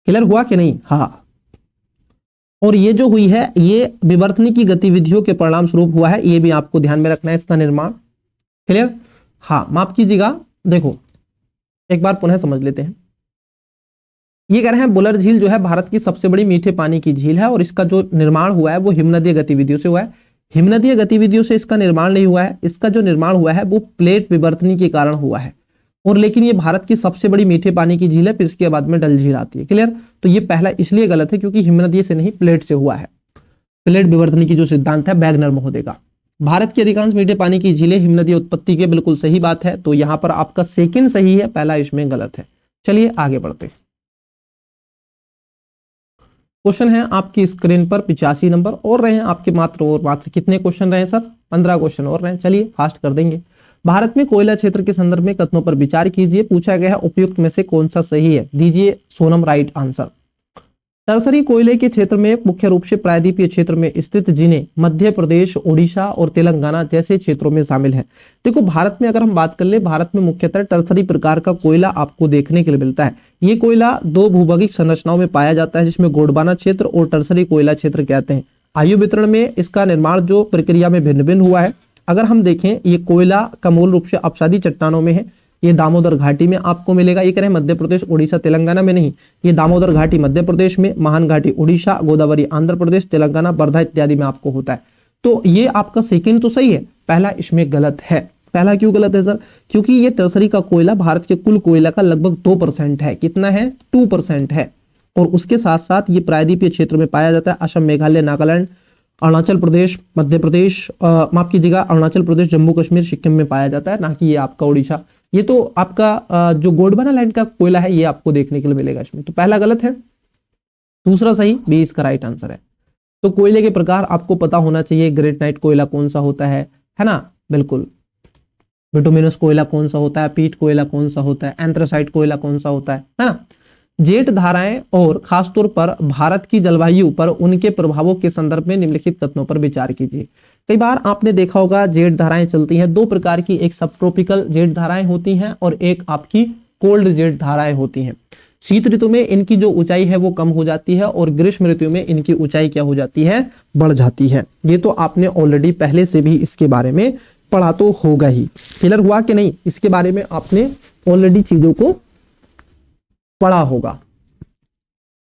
क्लियर हुआ कि नहीं? हाँ। और ये जो हुई है ये विवर्तनी की गतिविधियों के परिणाम स्वरूप हुआ है, ये भी आपको ध्यान में रखना है इसका निर्माण। क्लियर? हाँ, माफ कीजिएगा। देखो एक बार पुनः समझ लेते हैं। ये कह रहे हैं बुलर झील जो है भारत की सबसे बड़ी मीठे पानी की झील है और इसका जो निर्माण हुआ है वो हिमनदीय गतिविधियों से हुआ है। हिमनदीय गतिविधियों से इसका निर्माण नहीं हुआ है, इसका जो निर्माण हुआ है वो प्लेट विवर्तनी के कारण हुआ है। और लेकिन ये भारत की सबसे बड़ी मीठे पानी की झील है, फिर इसके बाद में डल झील आती है। क्लियर? तो ये पहला इसलिए गलत है क्योंकि हिमनदीय से नहीं, प्लेट से हुआ है। प्लेट विवर्तनी की जो सिद्धांत है वैगनर महोदय का। भारत की अधिकांश मीठे पानी की झीलें हिमनदीय उत्पत्ति के, बिल्कुल सही बात है। तो यहां पर आपका सेकंड सही है, पहला इसमें गलत है। चलिए आगे बढ़ते हैं। क्वेश्चन है आपकी स्क्रीन पर 85 नंबर और रहे हैं आपके मात्र कितने क्वेश्चन रहे सर? 15 क्वेश्चन और रहे। चलिए फास्ट कर देंगे। भारत में कोयला क्षेत्र के संदर्भ में कथनों पर विचार कीजिए। पूछा गया है उपयुक्त में से कौन सा सही है, दीजिए सोनम राइट आंसर। टर्सरी कोयले के क्षेत्र में मुख्य रूप से प्रायद्वीपीय क्षेत्र में स्थित जिन्हें मध्य प्रदेश, ओडिशा और तेलंगाना जैसे क्षेत्रों में शामिल है। देखो भारत में अगर हम बात कर ले, भारत में मुख्यतः टर्सरी प्रकार का कोयला आपको देखने के लिए मिलता है। ये कोयला दो भूभागिक संरचनाओं में पाया जाता है, जिसमें गोंडवाना क्षेत्र और टर्सरी कोयला क्षेत्र कहते हैं। आयु वितरण में इसका निर्माण जो प्रक्रिया में भिन्न भिन्न हुआ है। अगर हम देखें, ये कोयला का मूल रूप से अपसादी चट्टानों में है। ये दामोदर घाटी में आपको मिलेगा। ये कह रहे हैं मध्य प्रदेश, उड़ीसा, तेलंगाना में नहीं। ये दामोदर घाटी मध्य प्रदेश में, महान घाटी उड़ीसा, गोदावरी आंध्र प्रदेश, तेलंगाना, वर्धा इत्यादि में आपको होता है। तो ये आपका सेकंड तो सही है, पहला इसमें गलत है। पहला क्यों गलत है सर? क्योंकि ये टर्सरी का कोयला भारत के कुल कोयला का लगभग 2% है। कितना है? 2% है। और उसके साथ साथ ये प्रायद्वीपीय क्षेत्र में पाया जाता है, असम, मेघालय, नागालैंड अरुणाचल प्रदेश, मध्य प्रदेश, माफ कीजिएगा, अरुणाचल प्रदेश, जम्मू कश्मीर, सिक्किम में पाया जाता है, ना कि ये आपका उड़ीसा। ये तो आपका जो गोंडवाना लैंड का कोयला है ये आपको देखने के लिए मिलेगा इसमें। तो पहला गलत है, दूसरा सही, बी इसका राइट आंसर है। तो कोयले के प्रकार आपको पता होना चाहिए, ग्रेनाइट कोयला कौन सा होता है ना, बिल्कुल। बिटुमिनस कोयला कौन सा होता है, पीट कोयला कौन सा होता है, एंथ्रासाइट कोयला कौन सा होता है ना। जेट धाराएं और खासतौर पर भारत की जलवायु पर उनके प्रभावों के संदर्भ में निम्नलिखित कथनों पर विचार कीजिए। कई बार आपने देखा होगा जेट धाराएं चलती हैं दो प्रकार की, एक सब ट्रॉपिकल जेट धाराएं होती हैं और एक आपकी कोल्ड जेट धाराएं होती हैं। शीत ऋतु में इनकी जो ऊंचाई है वो कम हो जाती है और ग्रीष्म ऋतु में इनकी ऊंचाई क्या हो जाती है, बढ़ जाती है। ये तो आपने ऑलरेडी पहले से भी इसके बारे में पढ़ा तो होगा ही। क्लियर हुआ कि नहीं, इसके बारे में आपने ऑलरेडी चीजों को पढ़ा होगा,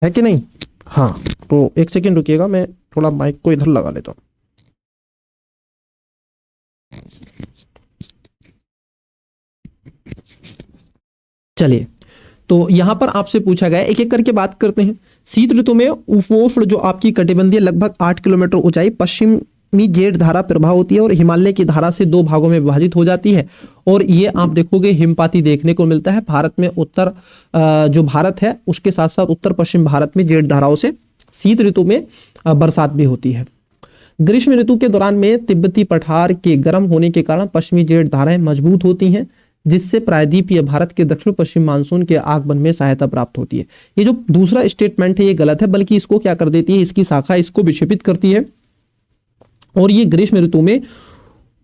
है कि नहीं। हाँ, तो एक सेकेंड रुकिएगा, मैं थोड़ा माइक को इधर लगा लेता हूं। चलिए, तो यहां पर आपसे पूछा गया, एक एक करके बात करते हैं। शीत ऋतु में उपोष्ण जो आपकी कटिबंधीय लगभग 8 किलोमीटर ऊंचाई पश्चिमी जेट धारा प्रवाह होती है और हिमालय की धारा से दो भागों में विभाजित हो जाती है। और ये आप देखोगे हिमपाती देखने को मिलता है भारत में। उत्तर जो भारत है उसके साथ साथ उत्तर पश्चिम भारत में जेट धाराओं से शीत ऋतु में बरसात भी होती है। ग्रीष्म ऋतु के दौरान में तिब्बती पठार के गर्म होने के कारण पश्चिमी जेट धाराएं मजबूत होती हैं, जिससे प्रायद्वीपीय भारत के दक्षिण पश्चिम मानसून के आगमन में सहायता प्राप्त होती है। ये जो दूसरा स्टेटमेंट है ये गलत है, बल्कि इसको क्या कर देती है, इसकी शाखा इसको विक्षेपित करती है। और ये ग्रीष्म ऋतु में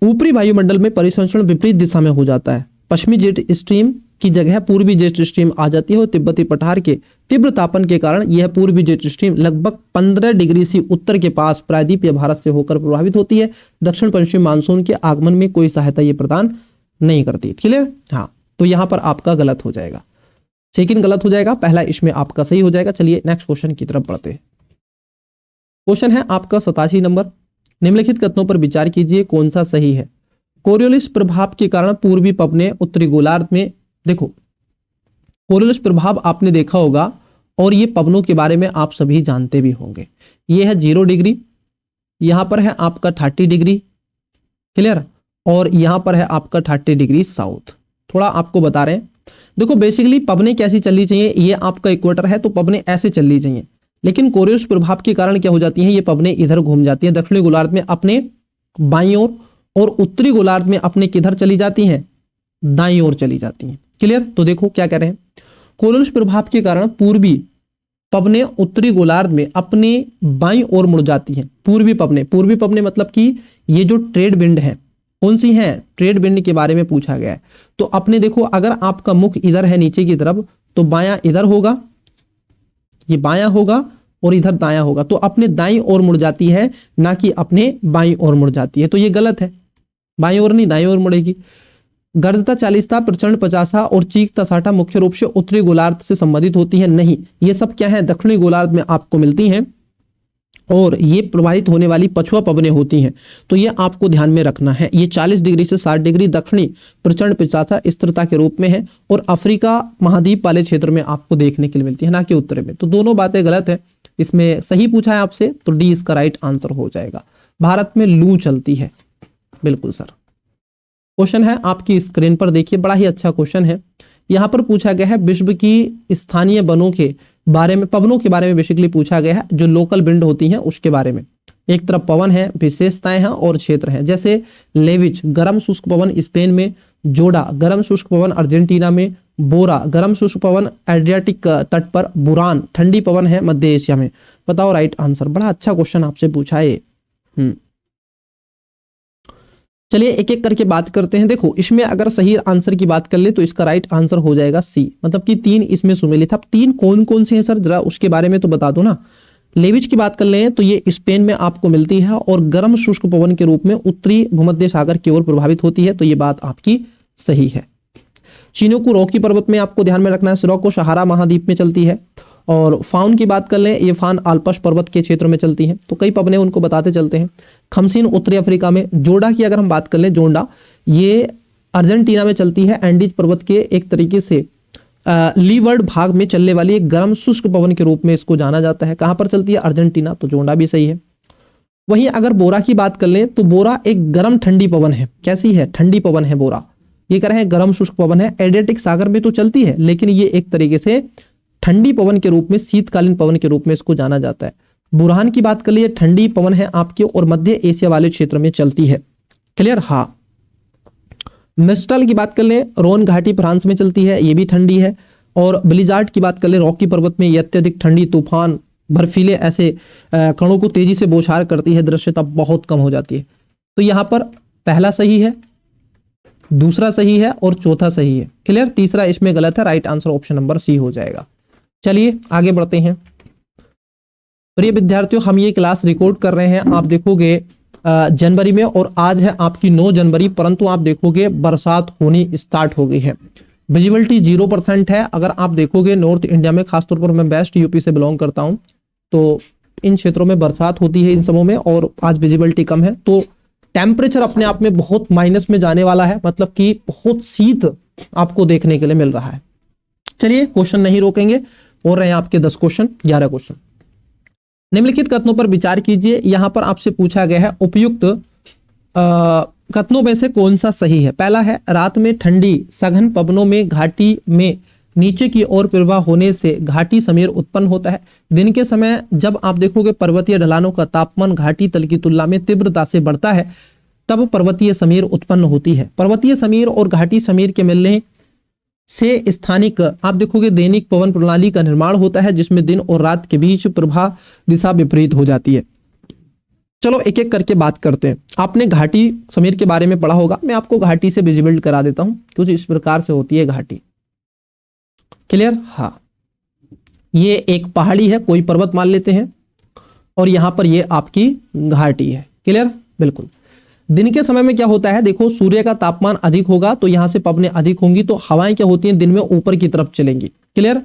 ऊपरी वायुमंडल में परिसंचरण विपरीत दिशा में हो जाता है। पश्चिमी जेट स्ट्रीम की जगह पूर्वी जेट स्ट्रीम आ जाती है और तिब्बती पठार के तीव्र तापन के कारण यह पूर्वी जेट स्ट्रीम लगभग 15 डिग्री से उत्तर के पास प्रायद्वीपीय भारत से होकर प्रभावित होती है। दक्षिण पश्चिम मानसून के आगमन में कोई सहायता ये प्रदान नहीं करती। क्लियर, हाँ। तो यहां पर आपका गलत हो जाएगा, सेकंड गलत हो जाएगा, पहला इसमें आपका सही हो जाएगा। चलिए नेक्स्ट क्वेश्चन की तरफ बढ़ते हैं। क्वेश्चन है आपका 87 नंबर। निम्नलिखित कथनों पर विचार कीजिए, कौन सा सही है। कोरियोलिस प्रभाव के कारण पूर्वी पवनें उत्तरी गोलार्ध में, देखो कोरियोलिस प्रभाव आपने देखा होगा और ये पवनों के बारे में आप सभी जानते भी होंगे। ये है 0 डिग्री, यहां पर है आपका 30 डिग्री, क्लियर, और यहां पर है आपका 30 डिग्री साउथ। थोड़ा आपको बता रहे हैं, देखो बेसिकली पवनें कैसी चलनी चाहिए, ये आपका इक्वेटर है तो पवनें ऐसे चलनी चाहिए, लेकिन कोरियोलिस प्रभाव के कारण क्या हो जाती हैं, ये पवनें इधर घूम जाती हैं, दक्षिणी गोलार्ध में अपने बाईं ओर और उत्तरी गोलार्ध में अपने किधर चली जाती हैं, दाईं ओर चली जाती हैं। क्लियर, तो देखो क्या कह रहे हैं, कोरियोलिस प्रभाव के कारण पूर्वी पवनें उत्तरी गोलार्ध में अपने बाईं ओर मुड़ जाती हैं। पूर्वी पवनें मतलब कि ये जो ट्रेड विंड है कौन सी है, ट्रेड विंड के बारे में पूछा गया है। तो अपने देखो अगर आपका मुख इधर है नीचे की तरफ तो बायां इधर होगा, ये बायां होगा और इधर दायां होगा, तो अपने दाईं ओर मुड़ जाती है, ना कि अपने बाईं ओर मुड़ जाती है। तो ये गलत है, बाईं ओर नहीं दाईं ओर मुड़ेगी। गर्जता 40 प्रचंड 50 और चीखता 60 मुख्य रूप से उत्तरी गोलार्ध से संबंधित होती है, नहीं, ये सब क्या है दक्षिणी गोलार्ध में आपको मिलती हैं और ये प्रभावित होने वाली पछुआ पवनें होती हैं। तो ये आपको ध्यान में रखना है। ये 40 डिग्री से 60 डिग्री दक्षिणी प्रचंड 50 स्थिरता के रूप में है और अफ्रीका महाद्वीप वाले क्षेत्र में आपको देखने के लिए मिलती है, ना कि उत्तर में। तो दोनों बातें गलत है, इसमें सही पूछा है आपसे तो डी इसका राइट आंसर हो जाएगा। भारत में लू चलती है, बिल्कुल सर। क्वेश्चन है आपकी स्क्रीन पर देखिए, बड़ा ही अच्छा क्वेश्चन है। यहां पर पूछा गया है विश्व की स्थानीय वनों के बारे में, पवनों के बारे में बेसिकली पूछा गया है, जो लोकल विंड होती हैं उसके बारे में। एक तरफ पवन है, विशेषताएं हैं और क्षेत्र हैं, जैसे लेविच गर्म शुष्क पवन स्पेन में, जोडा गर्म शुष्क पवन अर्जेंटीना में, बोरा गर्म शुष्क पवन एड्रियाटिक तट पर, बुरान ठंडी पवन है मध्य एशिया में। बताओ राइट आंसर। बड़ा अच्छा क्वेश्चन आपसे पूछा है। चलिए एक एक करके बात करते हैं। देखो इसमें अगर सही आंसर की बात कर ले तो इसका राइट आंसर हो जाएगा सी, मतलब कि 3 इसमें सुमेलित है। 3 कौन कौन से हैं सर, जरा उसके बारे में तो बता दो ना। लेविच की बात कर लें तो ये स्पेन में आपको मिलती है और गर्म शुष्क पवन के रूप में उत्तरी भूमध्य सागर की ओर प्रभावित होती है, तो ये बात आपकी सही है। चीनों को रॉकी पर्वत में आपको ध्यान में रखना है, सिरोको सहारा महाद्वीप में चलती है। और फाउन की बात कर लें, ये फान आल्पस पर्वत के क्षेत्र में चलती है, तो कई पवनें उनको बताते चलते हैं। खमसीन उत्तरी अफ्रीका में। जोडा की अगर हम बात कर लें, जोंडा ये अर्जेंटीना में चलती है, एंडीज पर्वत के एक तरीके से लीवर्ड भाग में चलने वाली एक गर्म शुष्क पवन के रूप में इसको जाना जाता है। कहां पर चलती है, अर्जेंटीना, तो जोंडा भी सही है। वहीं अगर बोरा की बात कर लें तो बोरा एक गर्म ठंडी पवन है। कैसी है? ठंडी पवन है बोरा। ये कह रहे हैं गर्म शुष्क पवन है, एडियाटिक सागर में तो चलती है लेकिन ये एक तरीके से ठंडी पवन के रूप में, शीतकालीन पवन के रूप में इसको जाना जाता है। बुरहान की बात कर लिए, ठंडी पवन है आपके और मध्य एशिया वाले क्षेत्र में चलती है। क्लियर? हाँ। मिस्ट्रल की बात कर ले, रोन घाटी फ्रांस में चलती है, ये भी ठंडी है। और ब्लिजार्ड की बात कर ले, रॉकी पर्वत में ये अत्यधिक ठंडी, तूफान, बर्फीले ऐसे कणों को तेजी से बौछार करती है, दृश्यता बहुत कम हो जाती है। तो यहां पर पहला सही है, दूसरा सही है और चौथा सही है। क्लियर? तीसरा इसमें गलत है, right answer option number C हो जाएगा। चलिए आगे बढ़ते हैं। प्रिय विद्यार्थियों, हम ये क्लास रिकॉर्ड कर रहे हैं, आप देखोगे जनवरी में, और आज है आपकी 9 जनवरी, परंतु आप देखोगे बरसात होनी स्टार्ट हो गई है। विजिबिलिटी 0% है। अगर आप देखोगे नॉर्थ इंडिया में, खासतौर पर मैं वेस्ट यूपी से बिलोंग करता हूं, तो इन क्षेत्रों में बरसात होती है इन समयों में, और आज विजिबिलिटी कम है। तो टेम्परेचर अपने आप में बहुत माइनस में जाने वाला है, मतलब कि बहुत शीत आपको देखने के लिए मिल रहा है। चलिए क्वेश्चन नहीं रोकेंगे, और रहे आपके 10 क्वेश्चन, 11 क्वेश्चन। निम्नलिखित कथनों पर विचार कीजिए। यहां पर आपसे पूछा गया है उपयुक्त कथनों में से कौन सा सही है। पहला है, रात में ठंडी सघन पवनों में घाटी में नीचे की ओर प्रवाह होने से घाटी समीर उत्पन्न होता है। दिन के समय जब आप देखोगे पर्वतीय ढलानों का तापमान घाटी तल की तुलना में तीव्रता से बढ़ता है, तब पर्वतीय समीर उत्पन्न होती है। पर्वतीय समीर और घाटी समीर के मिलने से स्थानिक आप देखोगे दैनिक पवन प्रणाली का निर्माण होता है, जिसमें दिन और रात के बीच प्रवाह दिशा विपरीत हो जाती है। चलो एक एक करके बात करते हैं। आपने घाटी समीर के बारे में पढ़ा होगा, मैं आपको घाटी से विजिबल करा देता हूं। कुछ इस प्रकार से होती है घाटी। क्लियर? हाँ, ये एक पहाड़ी है, कोई पर्वत मान लेते हैं, और यहां पर ये आपकी घाटी है। क्लियर? बिल्कुल। दिन के समय में क्या होता है, देखो सूर्य का तापमान अधिक होगा तो यहां से पवनें अधिक होंगी, तो हवाएं क्या होती हैं, दिन में ऊपर की तरफ चलेंगी। क्लियर?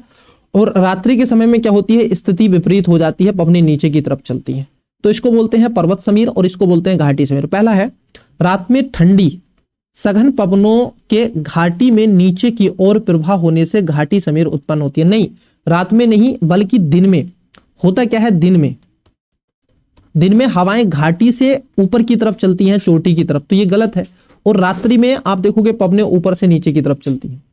और रात्रि के समय में क्या होती है, स्थिति विपरीत हो जाती है, पवनें नीचे की तरफ चलती हैं। तो इसको बोलते हैं पर्वत समीर और इसको बोलते हैं घाटी समीर। पहला है, रात में ठंडी सघन पवनों के घाटी में नीचे की ओर प्रवाह होने से घाटी समीर उत्पन्न होती है। नहीं, रात में नहीं बल्कि दिन में। होता क्या है, दिन में हवाएं घाटी से ऊपर की तरफ चलती हैं, चोटी की तरफ, तो ये गलत है। और रात्रि में आप देखोगे पवनें ऊपर से नीचे की तरफ चलती हैं।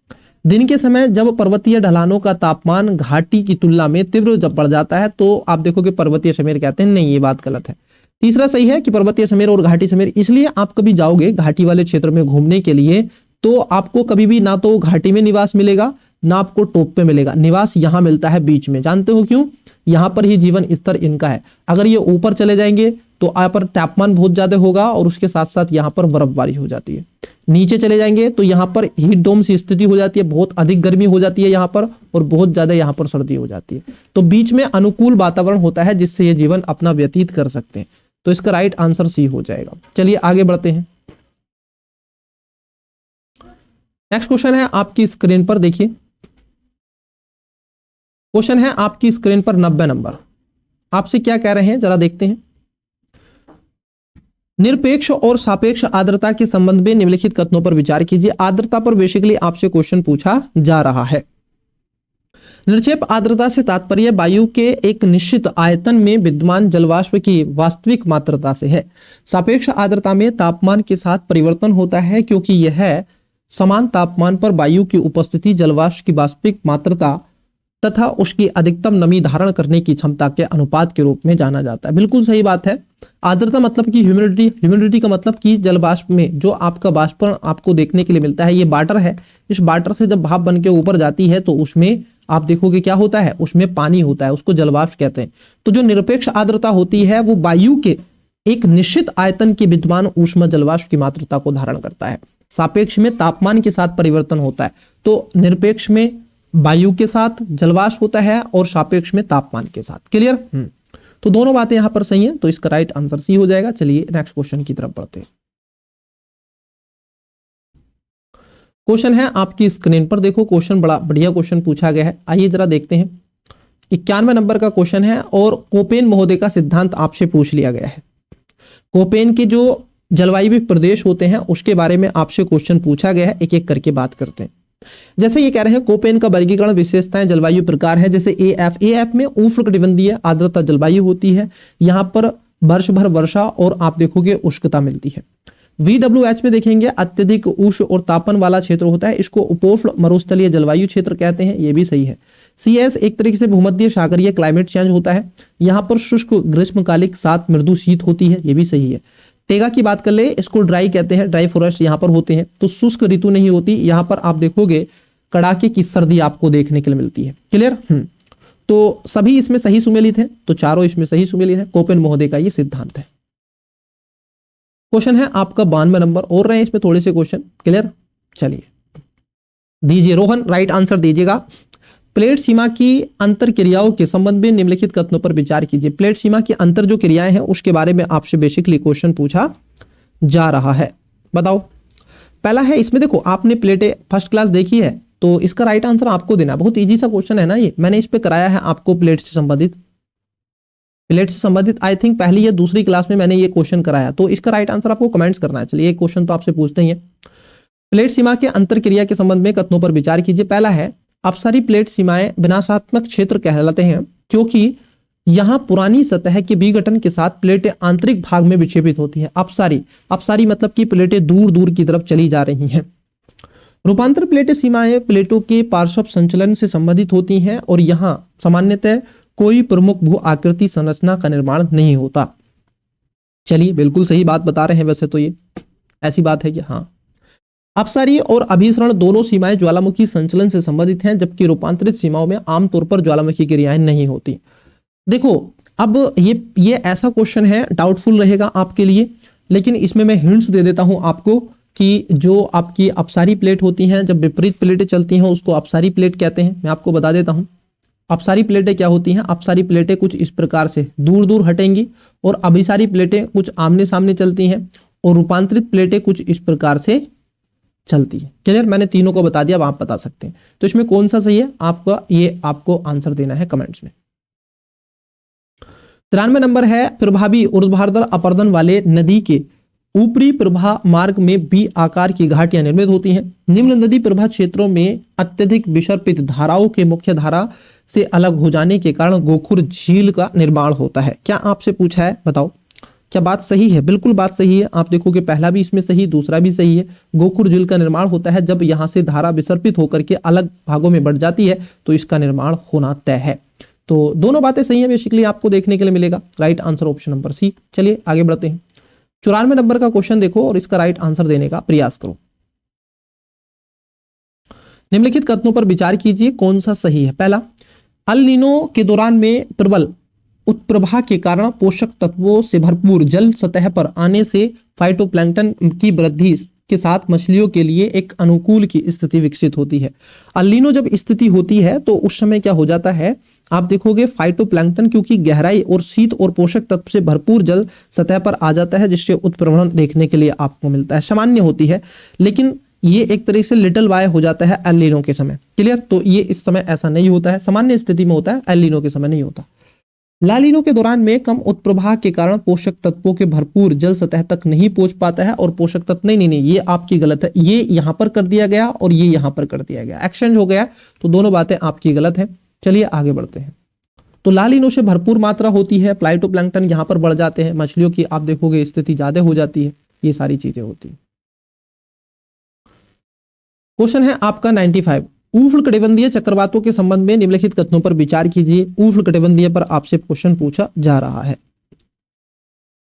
दिन के समय जब पर्वतीय ढलानों का तापमान घाटी की तुलना में तीव्र जब बढ़ जाता है, तो आप देखोगे पर्वतीय समीर कहते हैं। नहीं, ये बात गलत है। तीसरा सही है कि पर्वतीय समीर और घाटी समीर, इसलिए आप कभी जाओगे घाटी वाले क्षेत्र में घूमने के लिए, तो आपको कभी भी ना तो घाटी में निवास मिलेगा ना आपको टॉप पे मिलेगा। निवास यहां मिलता है बीच में। जानते हो क्यों? यहां पर ही जीवन स्तर इनका है। अगर ये ऊपर चले जाएंगे तो यहाँ पर तापमान बहुत ज्यादा होगा और उसके साथ साथ यहाँ पर बर्फबारी हो जाती है। नीचे चले जाएंगे तो यहाँ पर हीट डोम सी स्थिति हो जाती है, बहुत अधिक गर्मी हो जाती है यहाँ पर, और बहुत ज्यादा यहाँ पर सर्दी हो जाती है। तो बीच में अनुकूल वातावरण होता है जिससे ये जीवन अपना व्यतीत कर सकते हैं। तो इसका राइट आंसर सी हो जाएगा। चलिए आगे बढ़ते हैं। नेक्स्ट क्वेश्चन है आपकी स्क्रीन पर, देखिए क्वेश्चन है आपकी स्क्रीन पर 90 नंबर। आपसे क्या कह रहे हैं जरा देखते हैं। निरपेक्ष और सापेक्ष आर्द्रता के संबंध में निम्नलिखित कथनों पर विचार कीजिए। आर्द्रता पर बेसिकली आपसे क्वेश्चन पूछा जा रहा है। निरपेक्ष आर्द्रता से तात्पर्य वायु के एक निश्चित आयतन में विद्यमान जलवाष्प की वास्तविक मात्रा से है। सापेक्ष आर्द्रता में तापमान के साथ परिवर्तन होता है, क्योंकि यह समान तापमान पर वायु की उपस्थिति जलवाष्प की वास्तविक मात्रा तथा उसकी अधिकतम नमी धारण करने की क्षमता के अनुपात के रूप में जाना जाता है। बिल्कुल सही बात है। आर्द्रता मतलब कि ह्यूमिडिटी का मतलब कि जलवाष्प में जो आपका वाष्पन आपको देखने के लिए मिलता है, ये वाटर है। इस वाटर से जब भाप बन के ऊपर जाती है तो उसमें आप देखोगे क्या होता है, उसमें पानी होता है, उसको जलवाष्प कहते हैं। तो जो निरपेक्ष आर्द्रता होती है वो वायु के एक निश्चित आयतन के विद्यमान ऊष्मा जलवाष्प की मात्रा को धारण करता है। सापेक्ष में तापमान के साथ परिवर्तन होता है, तो निरपेक्ष में वायु के साथ जलवाष्प होता है और सापेक्ष में तापमान के साथ। क्लियर? तो दोनों बातें यहां पर सही हैं, तो इसका राइट आंसर सी हो जाएगा। चलिए नेक्स्ट क्वेश्चन की तरफ बढ़ते हैं। क्वेश्चन है आपकी स्क्रीन पर, देखो क्वेश्चन बड़ा बढ़िया क्वेश्चन पूछा गया है। आइए जरा देखते हैं। 91 नंबर का क्वेश्चन है और कोपेन महोदय का सिद्धांत आपसे पूछ लिया गया है। कोपेन के जो जलवायु प्रदेश होते हैं उसके बारे में आपसे क्वेश्चन पूछा गया है। एक एक करके बात करते हैं। जैसे ये कह रहे हैं कोपेन का वर्गीकरण विशेषताएं जलवायु प्रकार है। जैसे एएफ में उष्णकटिबंधीय आर्द्रता जलवायु होती है। यहाँ पर वर्ष भर वर्षा और आप देखोगे उष्णता मिलती है। VWH में देखेंगे अत्यधिक उष्ण और तापन वाला क्षेत्र होता है, इसको उपोष्ण मरुस्थलीय जलवायु क्षेत्र कहते हैं, ये भी सही है। CS एक तरीके से भूमध्य सागरीय क्लाइमेट चेंज होता है, यहाँ पर शुष्क ग्रीष्मकालिक साथ मृदु शीत होती है, ये भी सही है। टेगा की बात कर ले, इसको ड्राई कहते हैं, ड्राई फॉरेस्ट यहाँ पर होते हैं, तो शुष्क ऋतु नहीं होती, यहाँ पर आप देखोगे कड़ाके की सर्दी आपको देखने के लिए मिलती है। क्लियर? तो सभी इसमें सही सुमेलित है, तो चारों इसमें सही सुमेलित है, कोपेन महोदय का ये सिद्धांत है। क्वेश्चन है आपका 92 नंबर, और रहे इसमें थोड़े से क्वेश्चन। क्लियर? चलिए दीजिए रोहन, राइट आंसर दीजिएगा। प्लेट सीमा की अंतर क्रियाओं के संबंध में निम्नलिखित कथनों पर विचार कीजिए। प्लेट सीमा की अंतर जो क्रियाएं हैं उसके बारे में आपसे बेसिकली क्वेश्चन पूछा जा रहा है। बताओ, पहला है इसमें देखो, आपने प्लेटें फर्स्ट क्लास देखी है, तो इसका राइट आंसर आपको देना। बहुत इजी सा क्वेश्चन है ना ये, मैंने इस पे कराया है आपको प्लेट से संबंधित आई थिंक पहली या दूसरी क्लास में मैंने ये क्वेश्चन कराया, तो इसका राइट आंसर आपको कमेंट्स करना है। चलिए एक क्वेश्चन तो आपसे पूछते ही है। प्लेट सीमा के अंतर क्रिया के संबंध में कथनों पर विचार कीजिए। पहला है अपसारी प्लेट सीमाएं विनाशात्मक क्षेत्र कहलाते हैं क्योंकि यहां पुरानी सतह के विघटन के साथ प्लेटें आंतरिक भाग में विक्षेपित होती हैं। अपसारी मतलब कि प्लेटें दूर दूर की तरफ चली जा रही हैं। रूपांतर प्लेटें सीमाएं प्लेटों के पार्श्व संचलन से संबंधित होती हैं और यहां सामान्यतः कोई प्रमुख भू आकृति संरचना का निर्माण नहीं होता। चलिए बिल्कुल सही बात बता रहे हैं, वैसे तो ये ऐसी बात है कि हाँ, अपसारी और अभिसरण दोनों सीमाएं ज्वालामुखी संचलन से संबंधित हैं, जबकि रूपांतरित सीमाओं में आमतौर पर ज्वालामुखी क्रियाएं नहीं होती। देखो अब ये ऐसा क्वेश्चन है, डाउटफुल रहेगा आपके लिए, लेकिन इसमें मैं हिंट्स दे देता हूं आपको कि जो आपकी अपसारी प्लेट होती हैं, जब विपरीत प्लेटें चलती हैं उसको अपसारी प्लेट कहते हैं। मैं आपको बता देता हूं अपसारी प्लेटें क्या होती हैं। अपसारी प्लेटें कुछ इस प्रकार से दूर दूर हटेंगी और अभिसारी प्लेटें कुछ आमने सामने चलती हैं और रूपांतरित प्लेटें कुछ इस प्रकार से चलती है। क्लियर? मैंने तीनों को बता दिया, अब आप बता सकते हैं। तो इसमें कौन सा सही है आपका, ये आपको आंसर देना है कमेंट्स में। 93 नंबर है प्रभावी ऊर्ध्वाधर अपरदन वाले नदी के ऊपरी प्रवाह मार्ग में बी आकार की घाटियां निर्मित होती हैं। निम्न नदी प्रवाह क्षेत्रों में अत्यधिक विसर्पित धाराओं के मुख्य धारा से अलग हो जाने के कारण गोखुर झील का निर्माण होता है। क्या आपसे पूछा है, बताओ क्या बात सही है? बिल्कुल बात सही है। आप देखोगे पहला भी इसमें सही, दूसरा भी सही है। गोखुर झील का निर्माण होता है जब यहां से धारा विसर्पित होकर के अलग भागों में बढ़ जाती है, तो इसका निर्माण होना तय है। तो दोनों बातें सही है, बेसिकली आपको देखने के लिए मिलेगा। Right answer option number C. चलिए आगे बढ़ते हैं। 94 नंबर का क्वेश्चन देखो और इसका राइट आंसर देने का प्रयास करो। निम्नलिखित कथनों पर विचार कीजिए, कौन सा सही है। पहला, अल नीनो के दौरान में प्रबल उत्प्रवाह के कारण पोषक तत्वों से भरपूर जल सतह पर आने से फाइटोप्लैंक्टन की वृद्धि के साथ मछलियों के लिए एक अनुकूल की स्थिति विकसित होती है। अल नीनो जब स्थिति होती है तो उस समय क्या हो जाता है, आप देखोगे फाइटोप्लैंक्टन क्योंकि गहराई और शीत और पोषक तत्व से भरपूर जल सतह पर आ जाता है, जिससे उत्प्रवण देखने के लिए आपको मिलता है। सामान्य होती है, लेकिन ये एक तरह से लिटिल वाय हो जाता है एल नीनो के समय। क्लियर? तो ये इस समय ऐसा नहीं होता है, सामान्य स्थिति में होता है, एल नीनो के समय नहीं होता। ला नीनो के दौरान में कम उत्प्रवाह के कारण पोषक तत्वों के भरपूर जल सतह तक नहीं पहुंच पाता है और पोषक तत्व नहीं, ये आपकी गलत है। ये यहां पर कर दिया गया और ये यहां पर कर दिया गया, एक्सचेंज हो गया, तो दोनों बातें आपकी गलत है। चलिए आगे बढ़ते हैं। तो ला नीनो से भरपूर मात्रा होती है, फाइटोप्लैंक्टन यहां पर बढ़ जाते हैं, मछलियों की आप देखोगे स्थिति ज्यादा हो जाती है, ये सारी चीजें होती है। क्वेश्चन है आपका 95, उष्णकटिबंधीय चक्रवातों के संबंध में निम्नलिखित कथनों पर विचार कीजिए। उष्णकटिबंधीय पर आपसे क्वेश्चन पूछा जा रहा है।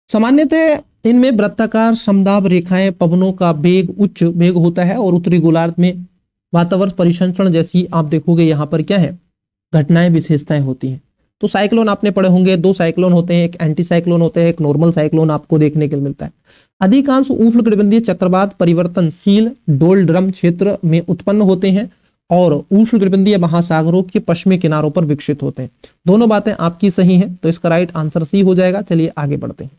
सामान्यतः इनमें वृत्ताकार समदाब रेखाएं, पवनों का वेग उच्च वेग होता है और उत्तरी गोलार्ध में वातावरण परिसंचरण जैसी आप देखोगे यहाँ पर क्या है, घटनाएं विशेषताएं होती हैं। तो साइक्लोन आपने पढ़े होंगे, दो साइक्लोन होते हैं, एक एंटी साइक्लोन होते हैं, एक नॉर्मल साइक्लोन आपको देखने के लिए मिलता है। अधिकांश उष्णकटिबंधीय चक्रवात परिवर्तनशील डोलड्रम क्षेत्र में उत्पन्न होते हैं और उष्णकटिबंधीय महासागरों के पश्चिमी किनारों पर विकसित होते हैं। दोनों बातें आपकी सही हैं, तो इसका राइट आंसर सी हो जाएगा। चलिए आगे बढ़ते हैं।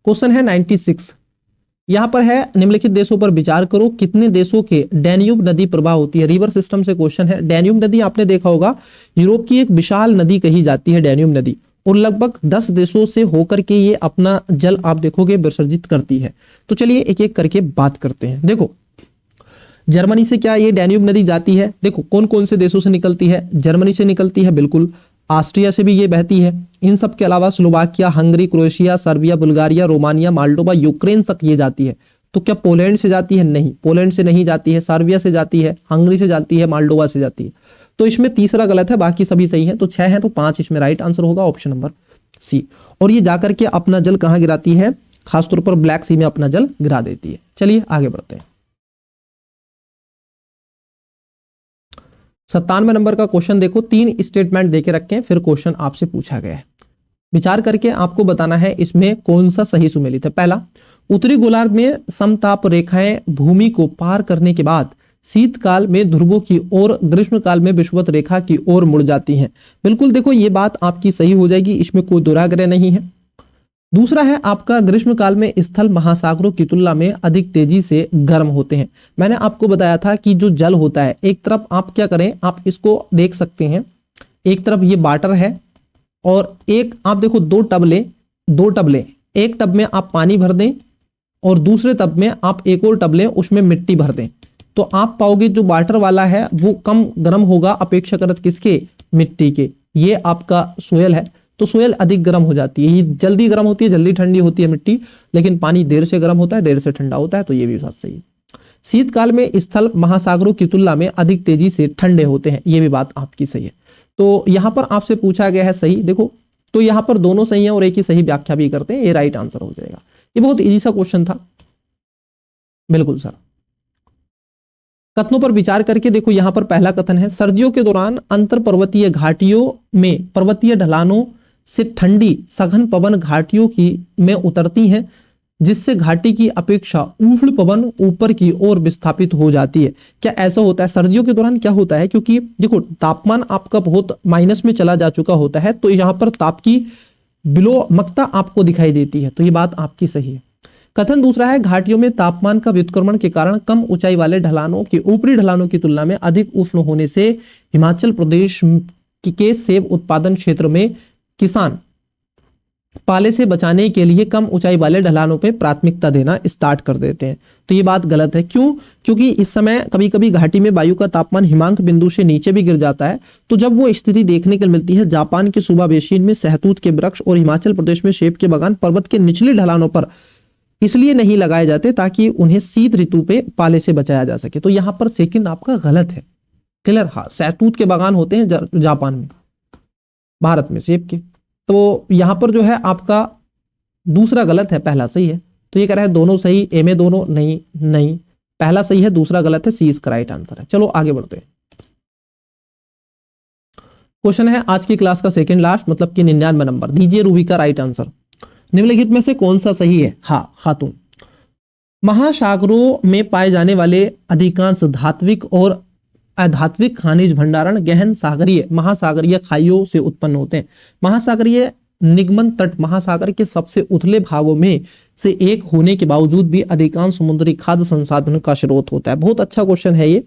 क्वेश्चन है 96, यहां पर है निम्नलिखित देशों पर विचार करो, कितने देशों के डैन्यूब नदी प्रवाह होती है। रिवर सिस्टम से क्वेश्चन है। डैन्यूब नदी आपने देखा होगा, यूरोप की एक विशाल नदी कही जाती है डैन्यूब नदी, और लगभग 10 देशों से होकर के ये अपना जल आप देखोगे विसर्जित करती है। तो चलिए एक एक करके बात करते हैं। देखो जर्मनी से क्या ये डैन्यूब नदी जाती है, देखो कौन कौन से देशों से निकलती है। जर्मनी से निकलती है बिल्कुल, ऑस्ट्रिया से भी ये बहती है। इन सब के अलावा Slovakia, Hungary, Croatia, Serbia, Bulgaria, Romania, Moldova, Ukraine तक ये जाती है। तो क्या पोलैंड से जाती है? नहीं, पोलैंड से नहीं जाती है, सर्बिया से जाती है, हंगरी से जाती है, माल्डोवा से जाती है। तो इसमें तीसरा गलत है, बाकी सभी सही है। तो 6 है तो 5 इसमें राइट आंसर होगा ऑप्शन नंबर सी। और ये जाकर के अपना जल कहाँ गिराती है? खासतौर पर ब्लैक सी में अपना जल गिरा देती है। चलिए आगे बढ़ते हैं। 97 नंबर का क्वेश्चन देखो, 3 स्टेटमेंट देके रखे हैं, फिर क्वेश्चन आपसे पूछा गया है। विचार करके आपको बताना है इसमें कौन सा सही सुमेलित है। पहला, उत्तरी गोलार्ध में समताप रेखाएं भूमि को पार करने के बाद शीतकाल में ध्रुवों की ओर, ग्रीष्मकाल में विषुवत रेखा की ओर मुड़ जाती हैं। बिल्कुल देखो ये बात आपकी सही हो जाएगी, इसमें कोई दुराग्रह नहीं है। दूसरा है आपका, ग्रीष्मकाल में स्थल महासागरों की तुलना में अधिक तेजी से गर्म होते हैं। मैंने आपको बताया था कि जो जल होता है, एक तरफ आप क्या करें, आप इसको देख सकते हैं, एक तरफ ये वाटर है और एक आप देखो दो टब लें, एक टब में आप पानी भर दें और दूसरे टब में आप एक और टब लें, उसमें मिट्टी भर दें, तो आप पाओगे जो वाटर वाला है वो कम गर्म होगा अपेक्षाकृत किसके? मिट्टी के। ये आपका सोयल है, तो सोयल अधिक गर्म हो जाती है। ये जल्दी गर्म होती है, जल्दी ठंडी होती है मिट्टी, लेकिन पानी देर से गर्म होता है, देर से ठंडा होता है। तो ये भी बात सही है। शीतकाल में स्थल महासागरों की तुलना में अधिक तेजी से ठंडे होते हैं, ये भी बात आपकी सही है। तो यहां पर आपसे पूछा गया है सही, देखो तो यहां पर दोनों सही है और एक ही सही व्याख्या भी करते हैं, ये राइट आंसर हो जाएगा। ये बहुत इजी सा क्वेश्चन था। बिल्कुल सर। कथनों पर विचार करके देखो, यहां पर पहला कथन है, सर्दियों के दौरान अंतर पर्वतीय घाटियों में पर्वतीय ढलानों से ठंडी सघन पवन घाटियों की में उतरती हैं, जिससे घाटी की अपेक्षा उष्ण पवन ऊपर की ओर विस्थापित हो जाती है। क्या ऐसा होता है? सर्दियों के दौरान क्या होता है, क्योंकि देखो तापमान आपका बहुत माइनस में चला जा चुका होता है, तो यहां पर ताप की विलोमकता आपको दिखाई देती है। तो ये बात आपकी सही है। कथन दूसरा है, घाटियों में तापमान का व्युत्क्रमण के कारण कम ऊंचाई वाले ढलानों के ऊपरी ढलानों की तुलना में अधिक उष्ण होने से हिमाचल प्रदेश के सेब उत्पादन क्षेत्र में किसान पाले से बचाने के लिए कम ऊंचाई वाले ढलानों पे प्राथमिकता देना स्टार्ट कर देते हैं। तो ये बात गलत है। क्यों? क्योंकि इस समय कभी कभी घाटी में वायु का तापमान हिमांक बिंदु से नीचे भी गिर जाता है। तो जब वो स्थिति देखने को मिलती है, जापान के सुबा बेसिन में सहतूत के वृक्ष और हिमाचल प्रदेश में सेब के बागान पर्वत के निचले ढलानों पर इसलिए नहीं लगाए जाते ताकि उन्हें शीत ऋतु पे पाले से बचाया जा सके। तो यहां पर सेकंड आपका गलत है। क्लियर? हाँ, सहतूत के बागान होते हैं जापान में, भारत में सेब के। तो यहां पर जो है आपका दूसरा गलत है, पहला सही है। तो ये कह रहा है दोनों सही, ए में दोनों नहीं, पहला सही है, दूसरा गलत है, सी इसका राइट आंसर है। चलो आगे बढ़ते हैं। क्वेश्चन है आज की क्लास का सेकंड लास्ट, मतलब कि 99 नंबर। दीजिए रूबी का राइट आंसर। निम्नलिखित में से कौन सा सही है? हाँ, खातून। महासागरों में पाए जाने वाले अधिकांश धात्विक और अधात्विक खनिज भंडारण गहन सागरीय महासागरीय खाइयों से उत्पन्न होते हैं। महासागरीय निगमन तट महासागर के सबसे उथले भागों में से एक होने के बावजूद भी अधिकांश समुद्री खाद्य संसाधन का स्रोत होता है। बहुत अच्छा क्वेश्चन है ये।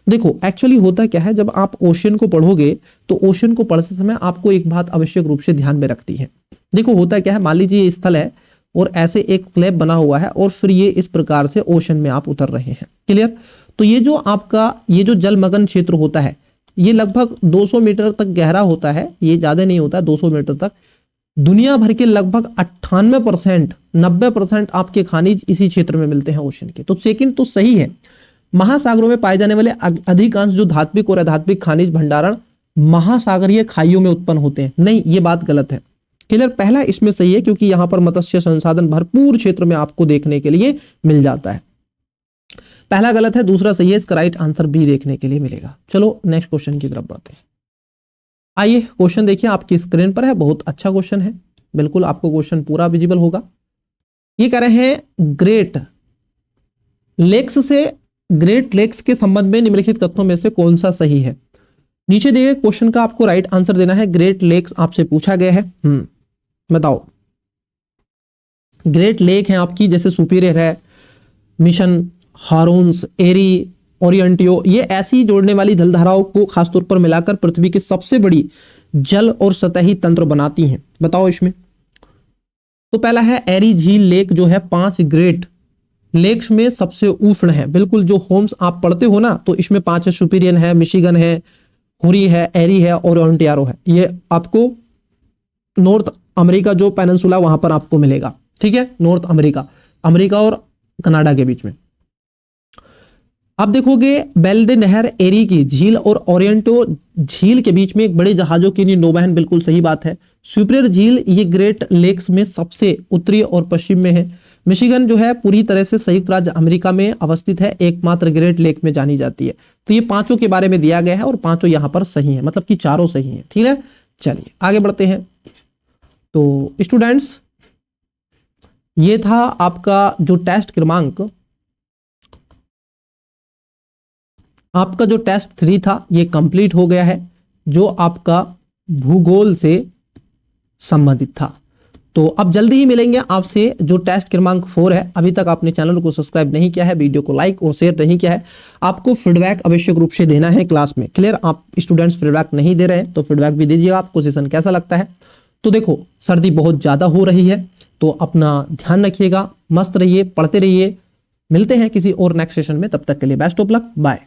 देखो एक्चुअली होता क्या है, जब आप ओशन को पढ़ोगे तो ओशन को पढ़ते समय आपको एक बात आवश्यक रूप से ध्यान में रखती है। देखो होता क्या है, मान लीजिए ये स्थल है और ऐसे एक स्लैब बना हुआ है और फिर ये इस प्रकार से ओशन में आप उतर रहे हैं। क्लियर? तो ये जो आपका ये जो जलमग्न क्षेत्र होता है, ये लगभग 200 मीटर तक गहरा होता है, ये ज्यादा नहीं होता, 200 मीटर तक। दुनिया भर के लगभग 98% 90% आपके खनिज इसी क्षेत्र में मिलते हैं ओशन के। तो सेकंड तो सही है। महासागरों में पाए जाने वाले अधिकांश जो धात्विक और अधात्विक खनिज भंडारण महासागरीय खाइयों में उत्पन्न होते हैं, नहीं, ये बात गलत है। क्लियर? पहला इसमें सही है क्योंकि यहां पर मत्स्य संसाधन भरपूर क्षेत्र में आपको देखने के लिए मिल जाता है। पहला गलत है, दूसरा सही है, इसका राइट आंसर बी देखने के लिए मिलेगा। चलो नेक्स्ट क्वेश्चन की तरफ बढ़ते हैं। आइए क्वेश्चन देखिए, आपकी स्क्रीन पर है, बहुत अच्छा क्वेश्चन है, बिल्कुल आपको क्वेश्चन पूरा विजिबल होगा। ये कह रहे हैं ग्रेट लेक्स के संबंध में निम्नलिखित कथनों में से कौन सा सही है? नीचे दिए गए क्वेश्चन का आपको राइट आंसर देना है। ग्रेट लेक्स आपसे पूछा गया है। बताओ। ग्रेट लेक है आपकी, जैसे सुपीरियर है, मिशन, हारून्स, एरी, ओरिएंटियो, ये ऐसी जोड़ने वाली जलधाराओं को खासतौर पर मिलाकर पृथ्वी की सबसे बड़ी जल और सतही तंत्र बनाती हैं। बताओ इसमें। तो पहला है एरी झील लेक, जो है 5 ग्रेट लेक्स में सबसे उष्ण है। बिल्कुल, जो होम्स आप पढ़ते हो ना, तो इसमें 5 है, सुपीरियन है, मिशिगन है, हुरी है, एरी है और ओंटारियो है। ये आपको नॉर्थ अमेरिका जो पेनिनसुला वहां पर आपको मिलेगा। ठीक है, नॉर्थ अमेरिका, अमेरिका और कनाडा के बीच में। आप देखोगे बेल्डे नहर, एरी की झील और ओरिएंटो झील के बीच में एक बड़े जहाजों की नौवहन, बिल्कुल सही बात है। सुपीरियर झील ये ग्रेट लेक्स में सबसे उत्तरी और पश्चिम में है। मिशिगन जो है पूरी तरह से संयुक्त राज्य अमेरिका में अवस्थित है, एकमात्र ग्रेट लेक में जानी जाती है। तो ये पांचों के बारे में दिया गया है और पांचों यहां पर सही है, मतलब कि चारों सही है। ठीक है, चलिए आगे बढ़ते हैं। तो स्टूडेंट्स ये था आपका जो टेस्ट क्रमांक, आपका जो टेस्ट 3 था ये कंप्लीट हो गया है, जो आपका भूगोल से संबंधित था। तो अब जल्दी ही मिलेंगे आपसे जो टेस्ट क्रमांक 4 है। अभी तक आपने चैनल को सब्सक्राइब नहीं किया है, वीडियो को लाइक और शेयर नहीं किया है, आपको फीडबैक आवश्यक रूप से देना है क्लास में। क्लियर, आप स्टूडेंट्स फीडबैक नहीं दे रहे हैं तो फीडबैक भी दीजिएगा, आपको सेशन कैसा लगता है। तो देखो सर्दी बहुत ज्यादा हो रही है, तो अपना ध्यान रखिएगा, मस्त रहिए, पढ़ते रहिए। मिलते हैं किसी और नेक्स्ट सेशन में, तब तक के लिए बेस्ट ऑफ लक, बाय।